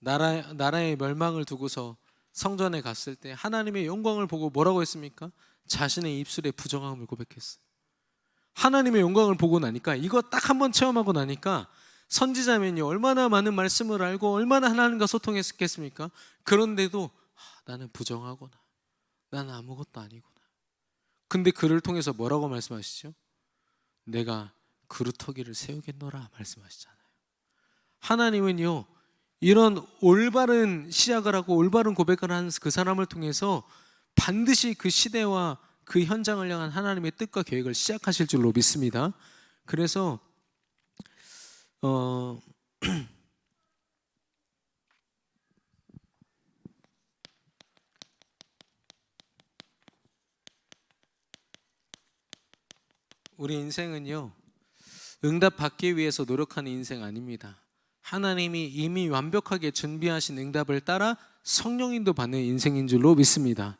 나라의 멸망을 두고서 성전에 갔을 때 하나님의 영광을 보고 뭐라고 했습니까? 자신의 입술에 부정함을 고백했어요. 하나님의 영광을 보고 나니까, 이거 딱 한 번 체험하고 나니까 선지자면요, 얼마나 많은 말씀을 알고 얼마나 하나님과 소통했겠습니까? 그런데도 나는 부정하구나, 나는 아무것도 아니구나. 근데 그를 통해서 뭐라고 말씀하시죠? 내가 그루터기를 세우겠노라 말씀하시잖아요. 하나님은요, 이런 올바른 시작을 하고 올바른 고백을 하는 그 사람을 통해서 반드시 그 시대와 그 현장을 향한 하나님의 뜻과 계획을 시작하실 줄로 믿습니다. 그래서 우리 인생은요, 응답 받기 위해서 노력하는 인생 아닙니다. 하나님이 이미 완벽하게 준비하신 응답을 따라 성령인도 받는 인생인 줄로 믿습니다.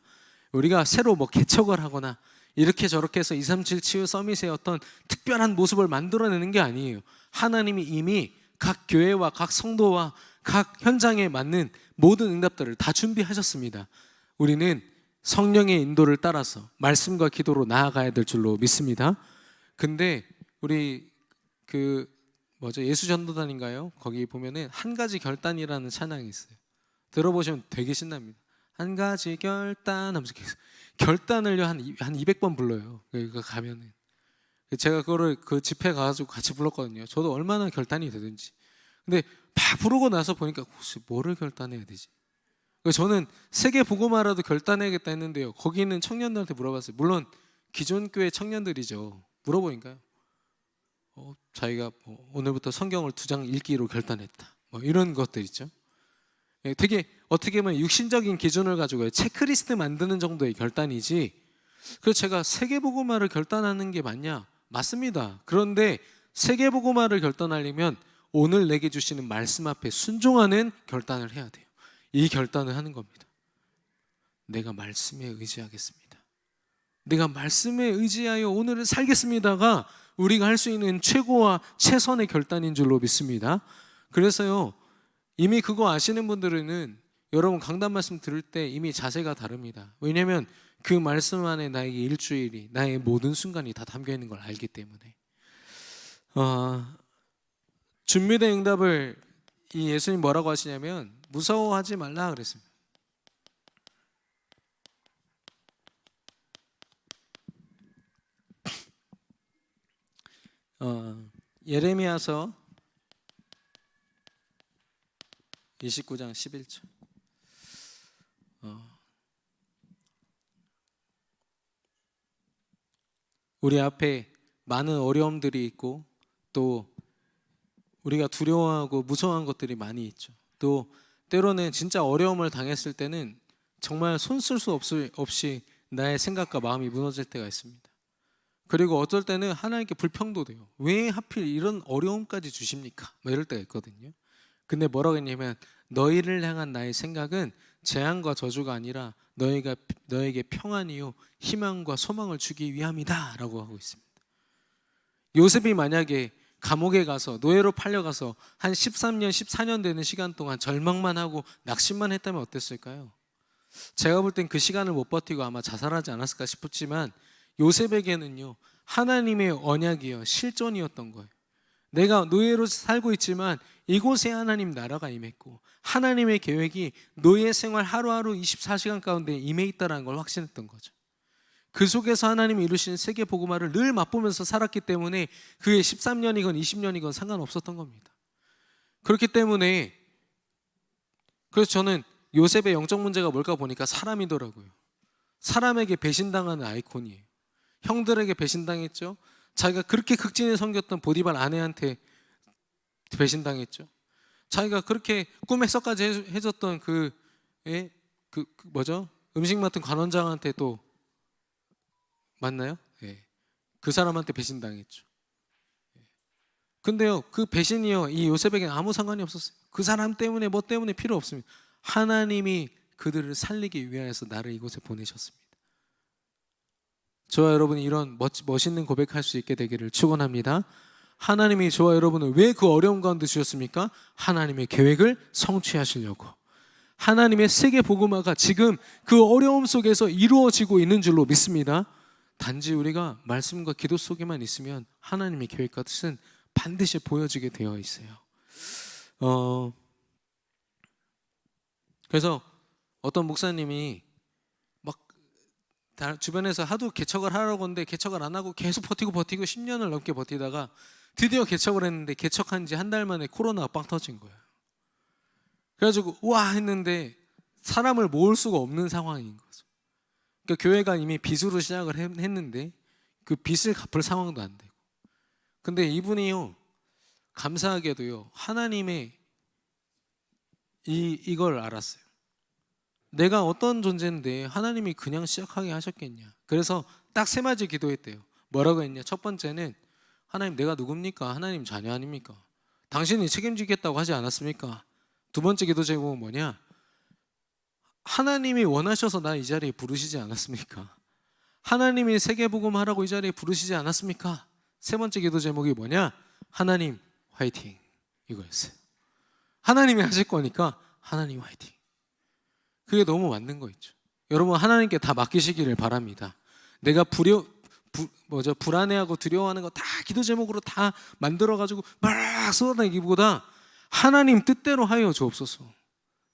우리가 새로 개척을 하거나 이렇게 저렇게 해서 237 치유 서밋의 어떤 특별한 모습을 만들어내는 게 아니에요. 하나님이 이미 각 교회와 각 성도와 각 현장에 맞는 모든 응답들을 다 준비하셨습니다. 우리는 성령의 인도를 따라서 말씀과 기도로 나아가야 될 줄로 믿습니다. 근데 우리 예수전도단인가요? 거기 보면은 한 가지 결단이라는 찬양이 있어요. 들어보시면 되게 신납니다. 한 가지 결단 하면서 결단을 한 200번 불러요. 그러니까 가면은 제가 그거를 그 집회 가가지고 같이 불렀거든요. 저도 얼마나 결단이 되든지. 근데 막 부르고 나서 보니까 혹시 뭐를 결단해야 되지? 저는 세계 복음화라도 결단해야겠다 했는데요, 거기 있는 청년들한테 물어봤어요. 물론 기존 교회 청년들이죠. 물어보니까요, 자기가 오늘부터 성경을 2장 읽기로 결단했다, 이런 것들 있죠. 되게 어떻게 보면 육신적인 기준을 가지고 체크리스트 만드는 정도의 결단이지, 그래서 제가 세계복음화를 결단하는 게 맞냐? 맞습니다. 그런데 세계복음화를 결단하려면 오늘 내게 주시는 말씀 앞에 순종하는 결단을 해야 돼요. 이 결단을 하는 겁니다. 내가 말씀에 의지하겠습니다, 내가 말씀에 의지하여 오늘을 살겠습니다가 우리가 할 수 있는 최고와 최선의 결단인 줄로 믿습니다. 그래서요, 이미 그거 아시는 분들은 여러분 강단 말씀 들을 때 이미 자세가 다릅니다. 왜냐하면 그 말씀 안에 나에게 일주일이, 나의 모든 순간이 다 담겨 있는 걸 알기 때문에. 준비된 응답을 이 예수님 뭐라고 하시냐면 무서워하지 말라 그랬습니다. 예레미야서 29장 11절. 우리 앞에 많은 어려움들이 있고 또 우리가 두려워하고 무서워한 것들이 많이 있죠. 또 때로는 진짜 어려움을 당했을 때는 정말 손 쓸 수 없이 나의 생각과 마음이 무너질 때가 있습니다. 그리고 어떨 때는 하나님께 불평도 돼요. 왜 하필 이런 어려움까지 주십니까? 이럴 때가 있거든요. 근데 뭐라고 했냐면 너희를 향한 나의 생각은 재앙과 저주가 아니라 너에게 평안이요 희망과 소망을 주기 위함이다 라고 하고 있습니다. 요셉이 만약에 감옥에 가서 노예로 팔려가서 한 13년, 14년 되는 시간 동안 절망만 하고 낙심만 했다면 어땠을까요? 제가 볼 땐 그 시간을 못 버티고 아마 자살하지 않았을까 싶었지만 요셉에게는요, 하나님의 언약이요, 실존이었던 거예요. 내가 노예로 살고 있지만 이곳에 하나님 나라가 임했고 하나님의 계획이 노예 생활 하루하루 24시간 가운데 임해 있다는 걸 확신했던 거죠. 그 속에서 하나님이 이루시는 세계 복음화를 늘 맛보면서 살았기 때문에 그게 13년이건 20년이건 상관없었던 겁니다. 그렇기 때문에 그래서 저는 요셉의 영적 문제가 뭘까 보니까 사람이더라고요. 사람에게 배신당하는 아이콘이에요. 형들에게 배신당했죠. 자기가 그렇게 극진히 섬겼던 보디발 아내한테 배신당했죠. 자기가 그렇게 꿈에서까지 해줬던 뭐죠? 음식 맡은 관원장한테 또 맞나요? 예. 그 사람한테 배신당했죠. 근데요, 그 배신이요, 이 요셉에게는 아무 상관이 없었어요. 그 사람 때문에 뭐 때문에 필요 없습니다. 하나님이 그들을 살리기 위하여서 나를 이곳에 보내셨습니다. 저와 여러분이 이런 멋있는 고백할 수 있게 되기를 축원합니다. 하나님이 저와 여러분을 왜 그 어려움 가운데 주셨습니까? 하나님의 계획을 성취하시려고. 하나님의 세계 복음화가 지금 그 어려움 속에서 이루어지고 있는 줄로 믿습니다. 단지 우리가 말씀과 기도 속에만 있으면 하나님의 계획과 뜻은 반드시 보여지게 되어 있어요. 그래서 어떤 목사님이 막 주변에서 하도 개척을 하라고 하는데 개척을 안 하고 계속 버티고 10년을 넘게 버티다가 드디어 개척을 했는데 개척한 지 한 달 만에 코로나가 빵 터진 거예요. 그래가지고 우와 했는데 사람을 모을 수가 없는 상황인 거죠. 그러니까 교회가 이미 빚으로 시작을 했는데 그 빚을 갚을 상황도 안 되고. 근데 이분이요, 감사하게도요, 하나님의 이걸 알았어요. 내가 어떤 존재인데 하나님이 그냥 시작하게 하셨겠냐. 그래서 딱 세 가지 기도했대요. 뭐라고 했냐? 첫 번째는 하나님, 내가 누굽니까? 하나님 자녀 아닙니까? 당신이 책임지겠다고 하지 않았습니까? 두 번째 기도 제목은 뭐냐? 하나님이 원하셔서 나 이 자리에 부르시지 않았습니까? 하나님이 세계복음 하라고 이 자리에 부르시지 않았습니까? 세 번째 기도 제목이 뭐냐? 하나님 화이팅, 이거였어요. 하나님이 하실 거니까 하나님 화이팅. 그게 너무 맞는 거 있죠. 여러분, 하나님께 다 맡기시기를 바랍니다. 내가 불안해하고 두려워하는 거 다 기도 제목으로 다 만들어가지고 막 쏟아내기보다 하나님 뜻대로 하여 주옵소서.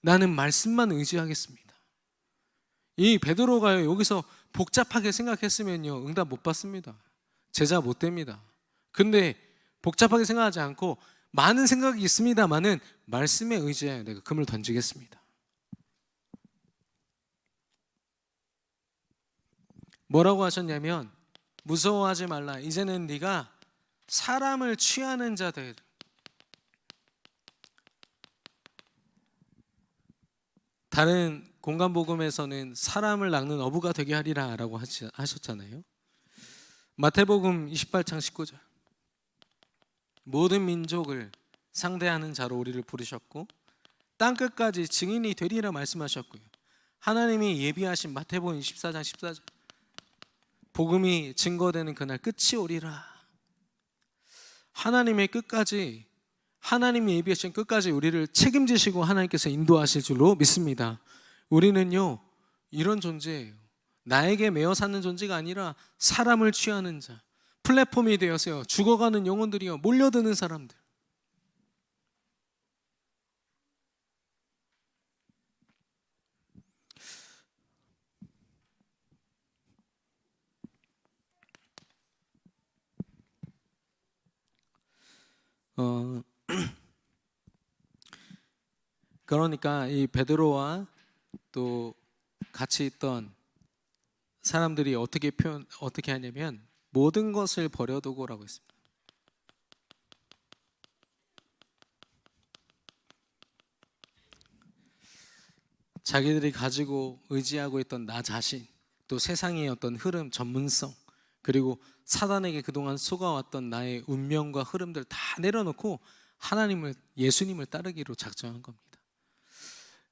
나는 말씀만 의지하겠습니다. 이 베드로가 여기서 복잡하게 생각했으면요, 응답 못 받습니다. 제자 못 됩니다. 근데 복잡하게 생각하지 않고 많은 생각이 있습니다만은 말씀에 의지하여 내가 금을 던지겠습니다. 뭐라고 하셨냐면, 무서워하지 말라. 이제는 네가 사람을 취하는 자들, 다른 공간복음에서는 사람을 낚는 어부가 되게 하리라 라고 하셨잖아요. 마태복음 28장 19절, 모든 민족을 상대하는 자로 우리를 부르셨고 땅끝까지 증인이 되리라 말씀하셨고요. 하나님이 예비하신 마태복음 24장 14절, 복음이 증거되는 그날 끝이 오리라. 하나님의 끝까지, 하나님이 예비하신 끝까지 우리를 책임지시고 하나님께서 인도하실 줄로 믿습니다. 우리는요, 이런 존재예요. 나에게 매어 사는 존재가 아니라 사람을 취하는 자, 플랫폼이 되어서요, 죽어가는 영혼들이요, 몰려드는 사람들. 그러니까 이 베드로와 또 같이 있던 사람들이 어떻게 하냐면 모든 것을 버려두고라고 했습니다. 자기들이 가지고 의지하고 있던 나 자신, 또 세상의 어떤 흐름, 전문성, 그리고 사단에게 그동안 속아왔던 나의 운명과 흐름들 다 내려놓고 하나님을, 예수님을 따르기로 작정한 겁니다.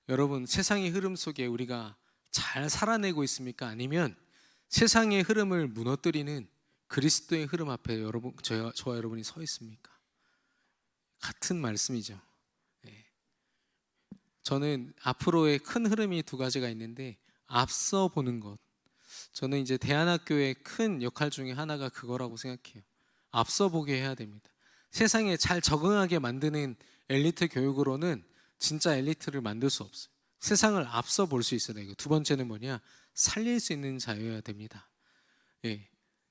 여러분, 세상의 흐름 속에 우리가 잘 살아내고 있습니까? 아니면 세상의 흐름을 무너뜨리는 그리스도의 흐름 앞에 저와 여러분이 서 있습니까? 같은 말씀이죠. 예. 저는 앞으로의 큰 흐름이 두 가지가 있는데, 앞서 보는 것. 저는 이제 대안학교의 큰 역할 중에 하나가 그거라고 생각해요. 앞서 보게 해야 됩니다. 세상에 잘 적응하게 만드는 엘리트 교육으로는 진짜 엘리트를 만들 수 없어요. 세상을 앞서 볼 수 있어야 되고, 두 번째는 뭐냐? 살릴 수 있는 자여야 됩니다. 예.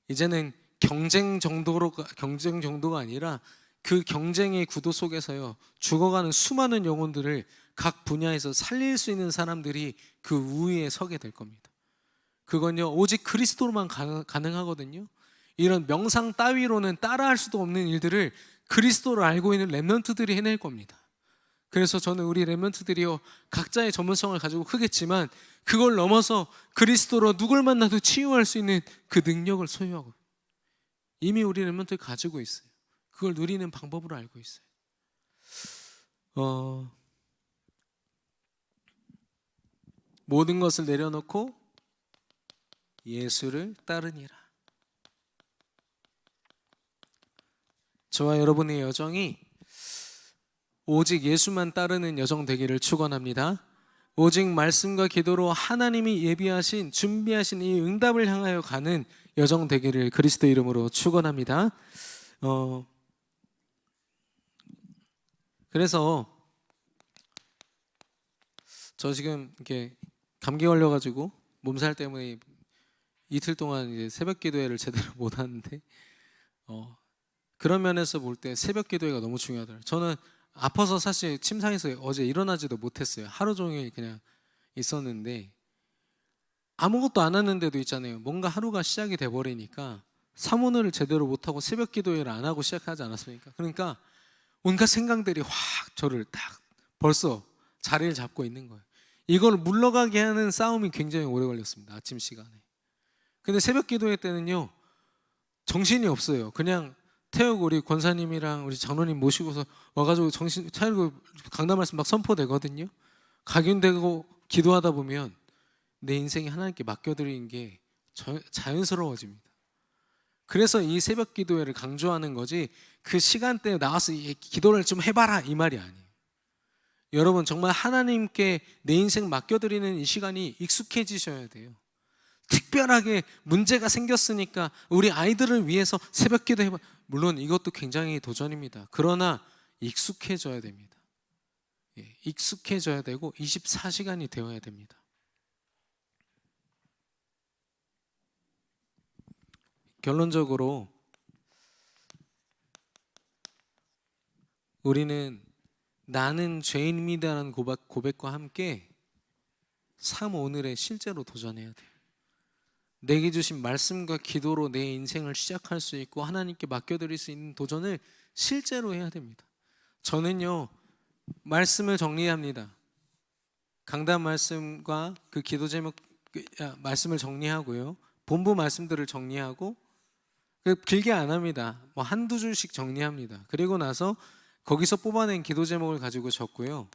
이제는 경쟁 정도가 아니라 그 경쟁의 구도 속에서요, 죽어가는 수많은 영혼들을 각 분야에서 살릴 수 있는 사람들이 그 우위에 서게 될 겁니다. 그건요, 오직 그리스도로만 가능하거든요. 이런 명상 따위로는 따라할 수도 없는 일들을 그리스도를 알고 있는 렘넌트들이 해낼 겁니다. 그래서 저는 우리 렘넌트들이요, 각자의 전문성을 가지고 크겠지만 그걸 넘어서 그리스도로 누굴 만나도 치유할 수 있는 그 능력을 소유하고, 이미 우리 렘넌트 가지고 있어요. 그걸 누리는 방법으로 알고 있어요. 모든 것을 내려놓고 예수를 따르니라. 저와 여러분의 여정이 오직 예수만 따르는 여정 되기를 축원합니다. 오직 말씀과 기도로 하나님이 예비하신 준비하신 이 응답을 향하여 가는 여정 되기를 그리스도 이름으로 축원합니다. 그래서 저 지금 이렇게 감기 걸려가지고 몸살 때문에 이틀 동안 이제 새벽 기도회를 제대로 못 하는데, 그런 면에서 볼 때 새벽 기도회가 너무 중요하더라고요. 저는 아파서 사실 침상에서 어제 일어나지도 못했어요. 하루 종일 그냥 있었는데, 아무것도 안 하는데도 있잖아요, 뭔가 하루가 시작이 돼버리니까 사모를 제대로 못하고 새벽 기도회를 안 하고 시작하지 않았습니까? 그러니까 온갖 생각들이 확 저를 딱 벌써 자리를 잡고 있는 거예요. 이걸 물러가게 하는 싸움이 굉장히 오래 걸렸습니다, 아침 시간에. 근데 새벽 기도회 때는요, 정신이 없어요. 그냥 태우고 우리 권사님이랑 우리 장로님 모시고서 와가지고 정신 차리고 강단 말씀 막 선포되거든요. 각인되고 기도하다 보면 내 인생이 하나님께 맡겨드리는 게 자연스러워집니다. 그래서 이 새벽 기도회를 강조하는 거지, 그 시간대에 나와서 기도를 좀 해봐라 이 말이 아니에요. 여러분, 정말 하나님께 내 인생 맡겨드리는 이 시간이 익숙해지셔야 돼요. 특별하게 문제가 생겼으니까 우리 아이들을 위해서 새벽 기도 해봐. 물론 이것도 굉장히 도전입니다. 그러나 익숙해져야 됩니다. 익숙해져야 되고 24시간이 되어야 됩니다. 결론적으로 우리는 나는 죄인입니다라는 고백과 함께 삶 오늘에 실제로 도전해야 돼요. 내게 주신 말씀과 기도로 내 인생을 시작할 수 있고 하나님께 맡겨드릴 수 있는 도전을 실제로 해야 됩니다. 저는요, 말씀을 정리합니다. 강단 말씀과 그 기도 제목 말씀을 정리하고요, 본부 말씀들을 정리하고, 길게 안 합니다. 뭐 한두 줄씩 정리합니다. 그리고 나서 거기서 뽑아낸 기도 제목을 가지고 적고요,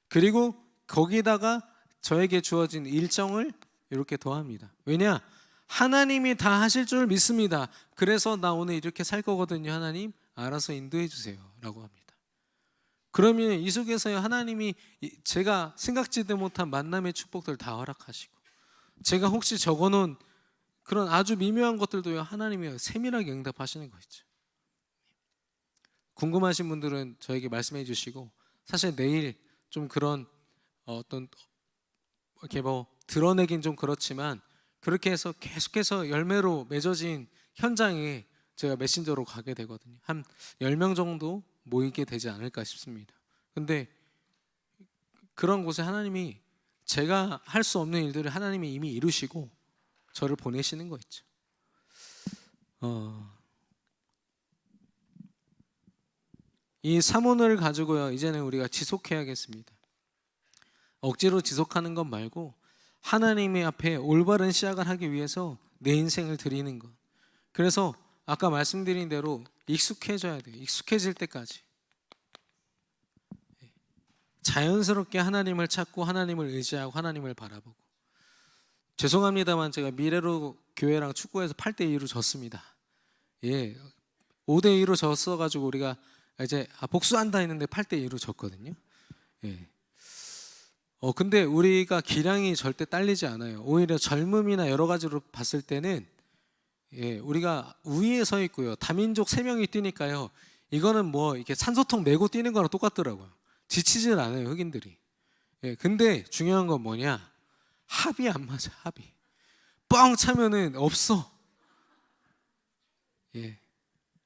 그리고 거기다가 저에게 주어진 일정을 이렇게 더합니다. 왜냐? 하나님이 다 하실 줄 믿습니다. 그래서 나 오늘 이렇게 살 거거든요. 하나님 알아서 인도해 주세요 라고 합니다. 그러면 이 속에서 하나님이 제가 생각지도 못한 만남의 축복들 다 허락하시고, 제가 혹시 적어놓은 그런 아주 미묘한 것들도 하나님이 세밀하게 응답하시는 거 있죠. 궁금하신 분들은 저에게 말씀해 주시고, 사실 내일 좀 그런 어떤 이렇게 뭐 드러내긴 좀 그렇지만, 그렇게 해서 계속해서 열매로 맺어진 현장에 제가 메신저로 가게 되거든요. 한 10명 정도 모이게 되지 않을까 싶습니다. 근데 그런 곳에 하나님이 제가 할 수 없는 일들을 하나님이 이미 이루시고 저를 보내시는 거 있죠. 이 사문을 가지고요, 이제는 우리가 지속해야겠습니다. 억지로 지속하는 것 말고 하나님의 앞에 올바른 시작을 하기 위해서 내 인생을 드리는 것. 그래서 아까 말씀드린 대로 익숙해져야 돼요. 익숙해질 때까지 자연스럽게 하나님을 찾고 하나님을 의지하고 하나님을 바라보고. 죄송합니다만 제가 미래로 교회랑 축구에서 8대2로 졌습니다. 예, 5대2로 졌어가지고 우리가 이제 복수한다 했는데 8대2로 졌거든요. 예. 근데 우리가 기량이 절대 딸리지 않아요. 오히려 젊음이나 여러 가지로 봤을 때는 예, 우리가 우위에 서 있고요. 다민족 3명이 뛰니까요. 이거는 뭐 이렇게 산소통 메고 뛰는 거랑 똑같더라고요. 지치질 않아요, 흑인들이. 예, 근데 중요한 건 뭐냐? 합이 안 맞아, 합이. 뻥 차면은 없어. 예.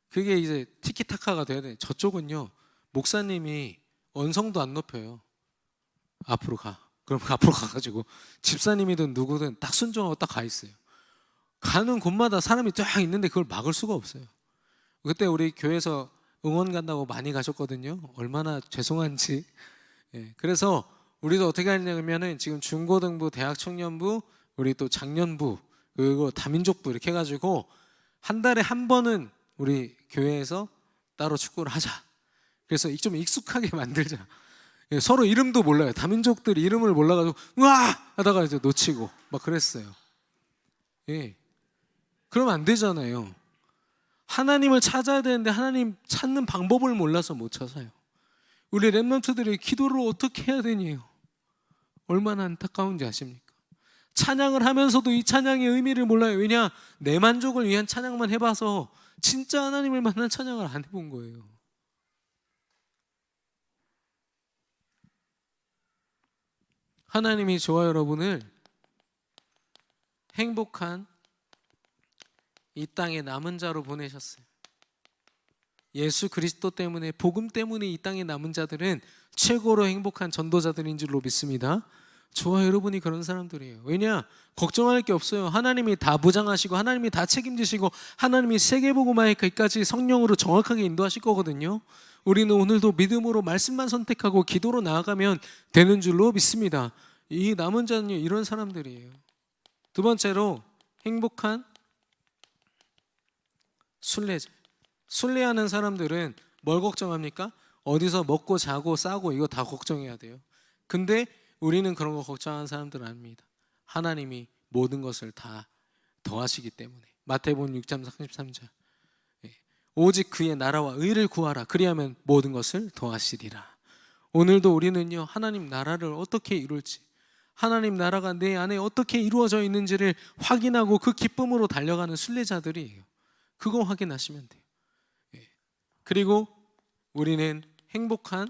그게 이제 티키타카가 돼야 돼. 저쪽은요, 목사님이 언성도 안 높여요. 앞으로 가. 그럼 앞으로 가가지고 집사님이든 누구든 딱 순종하고 딱 가 있어요. 가는 곳마다 사람이 쫙 있는데 그걸 막을 수가 없어요. 그때 우리 교회에서 응원 간다고 많이 가셨거든요. 얼마나 죄송한지. 예, 그래서 우리도 어떻게 하냐면은 지금 중고등부, 대학 청년부, 우리 또 장년부, 그리고 다민족부 이렇게 해가지고 한 달에 한 번은 우리 교회에서 따로 축구를 하자. 그래서 좀 익숙하게 만들자. 예, 서로 이름도 몰라요. 다민족들 이름을 몰라가지고 우와 하다가 이제 놓치고 막 그랬어요. 예, 그러면 안 되잖아요. 하나님을 찾아야 되는데 하나님 찾는 방법을 몰라서 못 찾아요. 우리 렘넌트들이 기도를 어떻게 해야 되니요? 얼마나 안타까운지 아십니까? 찬양을 하면서도 이 찬양의 의미를 몰라요. 왜냐? 내 만족을 위한 찬양만 해봐서 진짜 하나님을 만난 찬양을 안 해본 거예요. 하나님이 저와 여러분을 행복한 이 땅에 남은 자로 보내셨어요. 예수 그리스도 때문에, 복음 때문에 이 땅에 남은 자들은 최고로 행복한 전도자들인 줄로 믿습니다. 저와 여러분이 그런 사람들이에요. 왜냐? 걱정할 게 없어요. 하나님이 다 보장하시고 하나님이 다 책임지시고 하나님이 세계복음화에까지 성령으로 정확하게 인도하실 거거든요. 우리는 오늘도 믿음으로 말씀만 선택하고 기도로 나아가면 되는 줄로 믿습니다. 이 남은 자는 이런 사람들이에요. 두 번째로 행복한 순례자. 순례하는 사람들은 뭘 걱정합니까? 어디서 먹고 자고 싸고 이거 다 걱정해야 돼요. 근데 우리는 그런 거 걱정하는 사람들은 아닙니다. 하나님이 모든 것을 다 더하시기 때문에. 마태복음 6장 33절. 오직 그의 나라와 의를 구하라. 그리하면 모든 것을 더하시리라. 오늘도 우리는요, 하나님 나라를 어떻게 이룰지, 하나님 나라가 내 안에 어떻게 이루어져 있는지를 확인하고 그 기쁨으로 달려가는 순례자들이에요. 그거 확인하시면 돼요. 그리고 우리는 행복한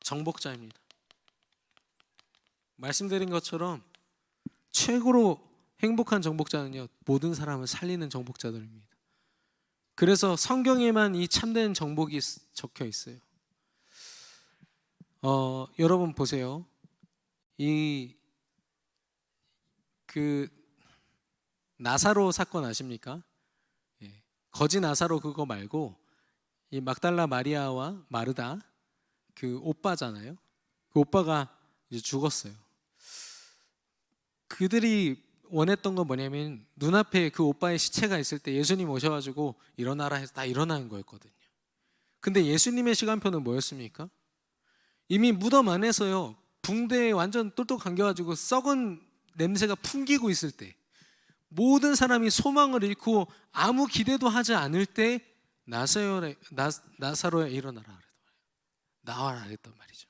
정복자입니다. 말씀드린 것처럼 최고로 행복한 정복자는요, 모든 사람을 살리는 정복자들입니다. 그래서 성경에만 이 참된 정복이 적혀 있어요. 여러분 보세요. 그 나사로 사건 아십니까? 거지 나사로 그거 말고 이 막달라 마리아와 마르다 그 오빠잖아요. 그 오빠가 이제 죽었어요. 그들이 원했던 건 뭐냐면 눈앞에 그 오빠의 시체가 있을 때 예수님 오셔가지고 일어나라 해서 다 일어나는 거였거든요. 근데 예수님의 시간표는 뭐였습니까? 이미 무덤 안에서요, 붕대에 완전 똘똘 감겨가지고 썩은 냄새가 풍기고 있을 때, 모든 사람이 소망을 잃고 아무 기대도 하지 않을 때 나사로야 일어나라, 나와라 했단 말이죠.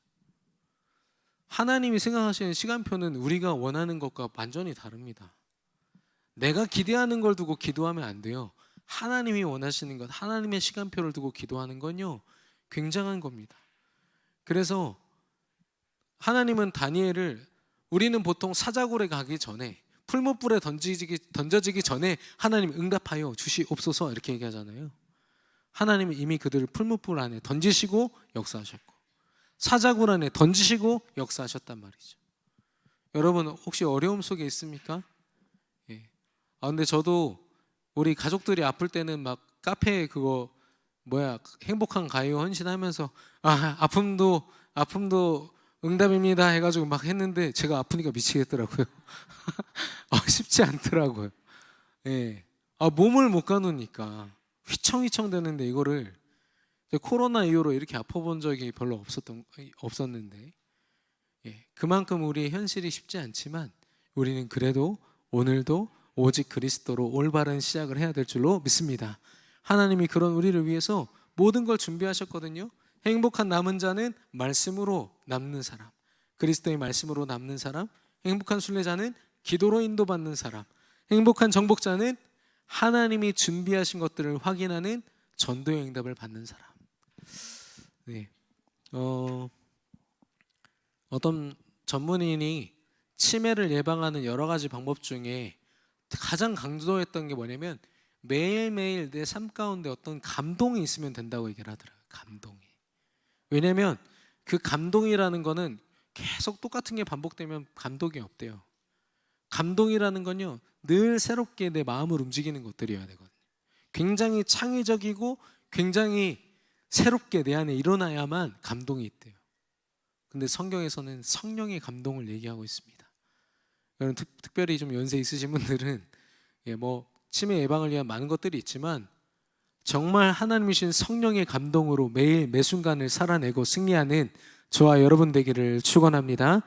하나님이 생각하시는 시간표는 우리가 원하는 것과 완전히 다릅니다. 내가 기대하는 걸 두고 기도하면 안 돼요. 하나님이 원하시는 것, 하나님의 시간표를 두고 기도하는 건요, 굉장한 겁니다. 그래서 하나님은 다니엘을, 우리는 보통 사자굴에 가기 전에, 풀무불에 던져지기 전에 하나님 응답하여 주시옵소서 이렇게 얘기하잖아요. 하나님은 이미 그들을 풀무불 안에 던지시고 역사하셨고 사자굴 안에 던지시고 역사하셨단 말이죠. 여러분 혹시 어려움 속에 있습니까? 예. 근데 저도 우리 가족들이 아플 때는 막 카페에 그거 행복한 가요 헌신하면서 아픔도 응답입니다 해가지고 막 했는데 제가 아프니까 미치겠더라고요. 쉽지 않더라고요. 예. 몸을 못 가누니까 휘청휘청 되는데 이거를 코로나 이후로 이렇게 아파본 적이 별로 없었는데, 예. 그만큼 우리의 현실이 쉽지 않지만 우리는 그래도 오늘도 오직 그리스도로 올바른 시작을 해야 될 줄로 믿습니다. 하나님이 그런 우리를 위해서 모든 걸 준비하셨거든요. 행복한 남은 자는 말씀으로 남는 사람, 그리스도의 말씀으로 남는 사람, 행복한 순례자는 기도로 인도받는 사람, 행복한 정복자는 하나님이 준비하신 것들을 확인하는 전도의 응답을 받는 사람. 네. 어떤 전문인이 치매를 예방하는 여러 가지 방법 중에 가장 강조했던 게 뭐냐면 매일매일 내 삶 가운데 어떤 감동이 있으면 된다고 얘기를 하더라고요. 감동이. 왜냐면 그 감동이라는 거는 계속 똑같은 게 반복되면 감동이 없대요. 감동이라는 건요, 늘 새롭게 내 마음을 움직이는 것들이어야 되거든요. 굉장히 창의적이고 굉장히 새롭게 내 안에 일어나야만 감동이 있대요. 근데 성경에서는 성령의 감동을 얘기하고 있습니다. 여러분, 특별히 좀 연세 있으신 분들은 치매 예방을 위한 많은 것들이 있지만 정말 하나님이신 성령의 감동으로 매일 매 순간을 살아내고 승리하는 저와 여러분 되기를 축원합니다.